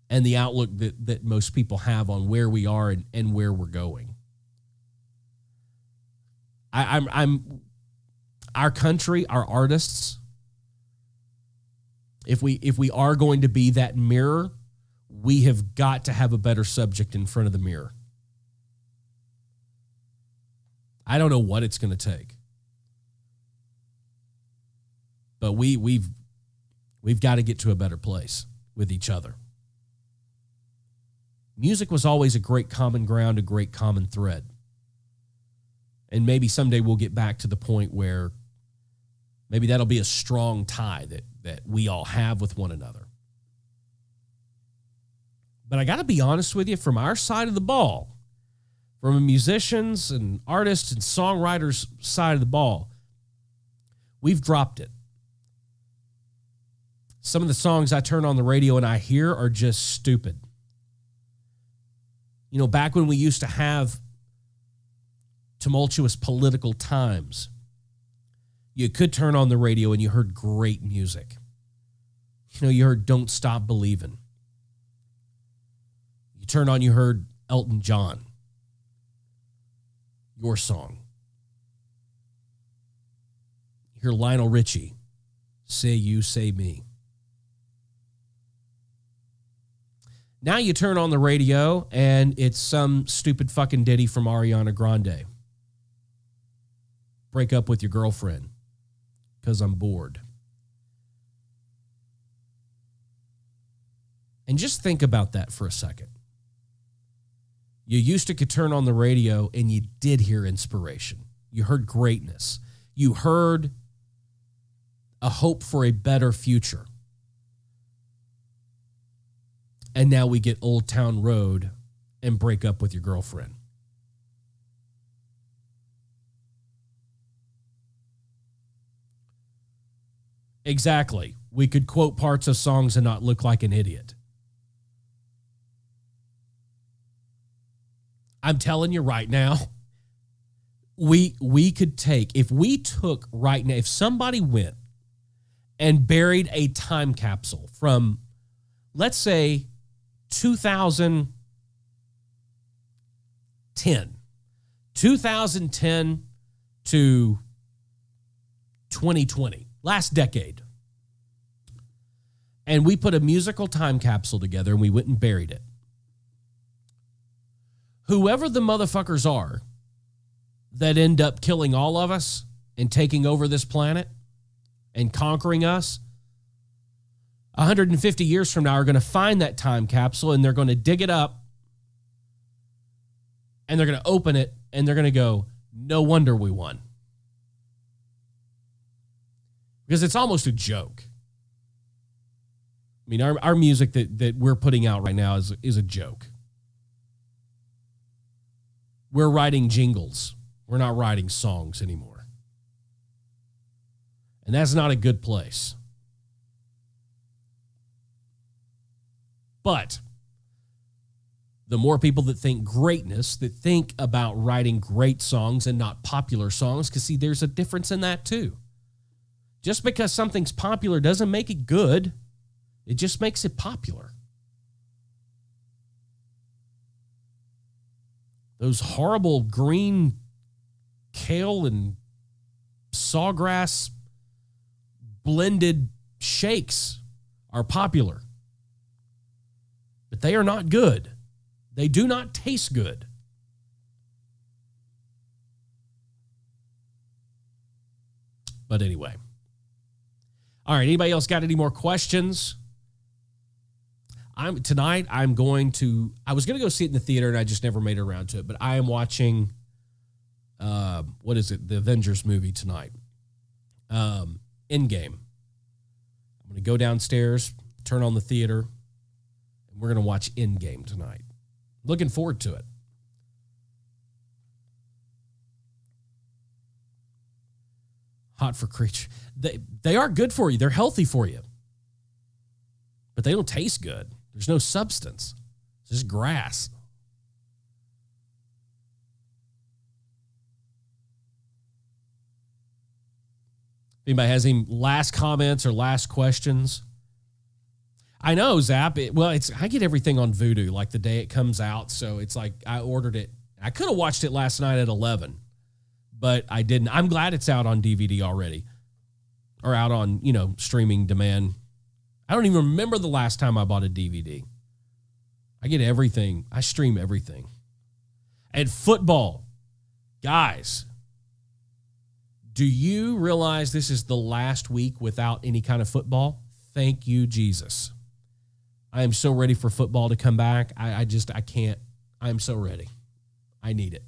and the outlook that most people have on where we are and where we're going. Our country, our artists, if we are going to be that mirror, we have got to have a better subject in front of the mirror. I don't know what it's going to take. But we've got to get to a better place with each other. Music was always a great common ground, a great common thread. And maybe someday we'll get back to the point where maybe that'll be a strong tie that we all have with one another. But I got to be honest with you, from our side of the ball, from a musicians and artists and songwriters side of the ball, we've dropped it. Some of the songs I turn on the radio and I hear are just stupid. You know, back when we used to have tumultuous political times, you could turn on the radio and you heard great music. You know, you heard Don't Stop Believin'. You turn on, you heard Elton John. Your Song. You hear Lionel Richie. Say You, Say Me. Now you turn on the radio and it's some stupid fucking ditty from Ariana Grande. Break up with your girlfriend because I'm bored. And just think about that for a second. You used to could turn on the radio and you did hear inspiration. You heard greatness. You heard a hope for a better future. And now we get Old Town Road and Break Up with Your Girlfriend. Exactly. We could quote parts of songs and not look like an idiot. I'm telling you right now, we could take, if we took right now, if somebody went and buried a time capsule from, let's say, 2010 to 2020, last decade. And we put a musical time capsule together and we went and buried it. Whoever the motherfuckers are that end up killing all of us and taking over this planet and conquering us, 150 years from now are going to find that time capsule and they're going to dig it up and they're going to open it and they're going to go, no wonder we won. Because it's almost a joke. I mean, our music that we're putting out right now is a joke. We're writing jingles. We're not writing songs anymore. And that's not a good place. But the more people that think greatness, that think about writing great songs and not popular songs, because see, there's a difference in that too. Just because something's popular doesn't make it good. It just makes it popular. Those horrible green kale and sawgrass blended shakes are popular. But they are not good. They do not taste good. But anyway. All right, anybody else got any more questions? I was going to go see it in the theater and I just never made it around to it, but I am watching what is it? The Avengers movie tonight. Endgame. I'm going to go downstairs, turn on the theater, and we're going to watch Endgame tonight. Looking forward to it. Hot for creature. They are good for you. They're healthy for you. But they don't taste good. There's no substance. It's just grass. Anybody has any last comments or last questions? I know, Zap. I get everything on Vudu like the day it comes out. So it's like I ordered it. I could have watched it last night at 11, but I didn't. I'm glad it's out on DVD already or out on, streaming demand. I don't even remember the last time I bought a DVD. I get everything. I stream everything. And football. Guys, Do you realize this is the last week without any kind of football? Thank you, Jesus. I am so ready for football to come back. I can't. I'm so ready. I need it.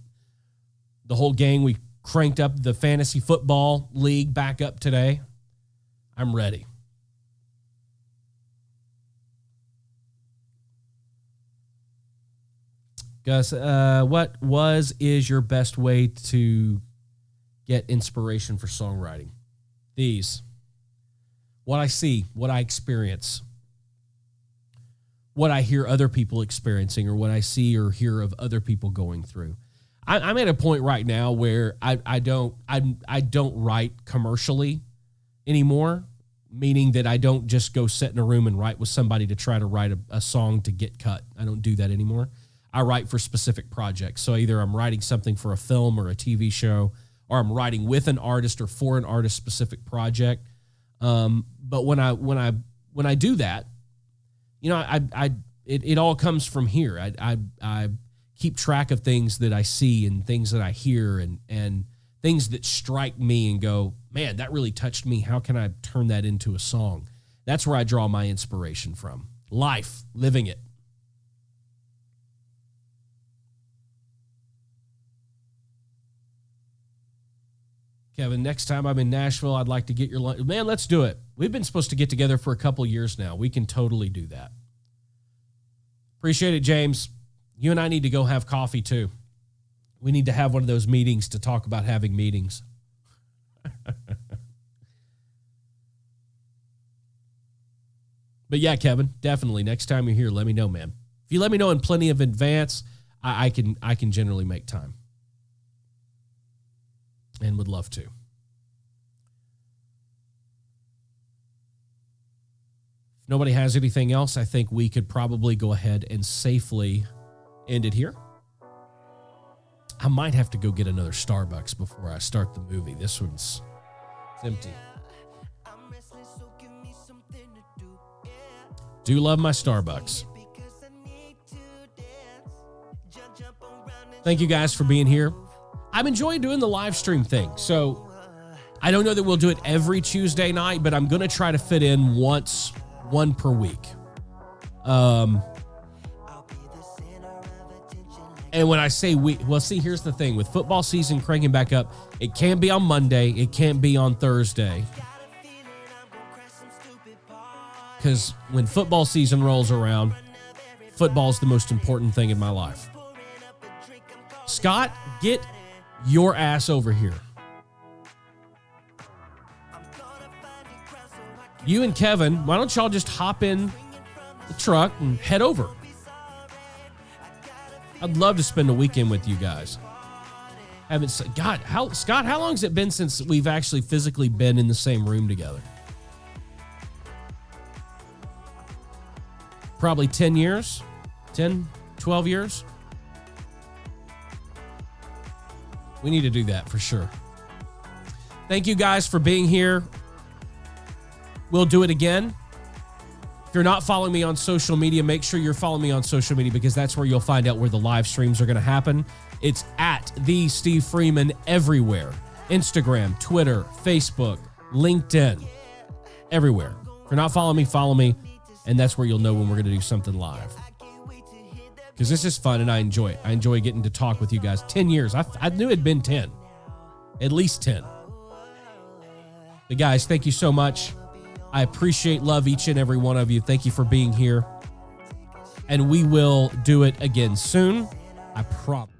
The whole gang, we cranked up the fantasy football league back up today. I'm ready. Gus, what is your best way to get inspiration for songwriting? These. What I see, what I experience, what I hear other people experiencing, or what I see or hear of other people going through. I'm at a point right now where I don't write commercially anymore, meaning that I don't just go sit in a room and write with somebody to try to write a song to get cut. I don't do that anymore. I write for specific projects. So either I'm writing something for a film or a TV show, or I'm writing with an artist or for an artist specific project. But when I do that, you know, it all comes from here. I keep track of things that I see and things that I hear and things that strike me and go, man, that really touched me. How can I turn that into a song? That's where I draw my inspiration from. Life, living it. Kevin, next time I'm in Nashville, I'd like to get your lunch. Man, let's do it. We've been supposed to get together for a couple years now. We can totally do that. Appreciate it, James. You and I need to go have coffee, too. We need to have one of those meetings to talk about having meetings. But yeah, Kevin, definitely. Next time you're here, let me know, man. If you let me know in plenty of advance, I can generally make time. And would love to. If nobody has anything else, I think we could probably go ahead and safely end it here. I might have to go get another Starbucks before I start the movie. This one's empty. Do love my Starbucks. Thank you guys for being here. I'm enjoying doing the live stream thing. So I don't know that we'll do it every Tuesday night, but I'm going to try to fit in one per week. And when I say well, see, here's the thing. With football season cranking back up, it can't be on Monday. It can't be on Thursday. Because when football season rolls around, football is the most important thing in my life. Scott, get your ass over here. You and Kevin, why don't y'all just hop in the truck and head over? I'd love to spend a weekend with you guys. Scott, how long has it been since we've actually physically been in the same room together? Probably 10 years, 10, 12 years. We need to do that for sure. Thank you guys for being here. We'll do it again. If you're not following me on social media, make sure you're following me on social media because that's where you'll find out where the live streams are going to happen. It's at the Steve Freeman everywhere. Instagram, Twitter, Facebook, LinkedIn, everywhere. If you're not following me, follow me. And that's where you'll know when we're going to do something live. Because this is fun and I enjoy it. I enjoy getting to talk with you guys. 10 years. I knew it'd been 10. At least 10. But guys, thank you so much. I appreciate, love each and every one of you. Thank you for being here. And we will do it again soon. I promise.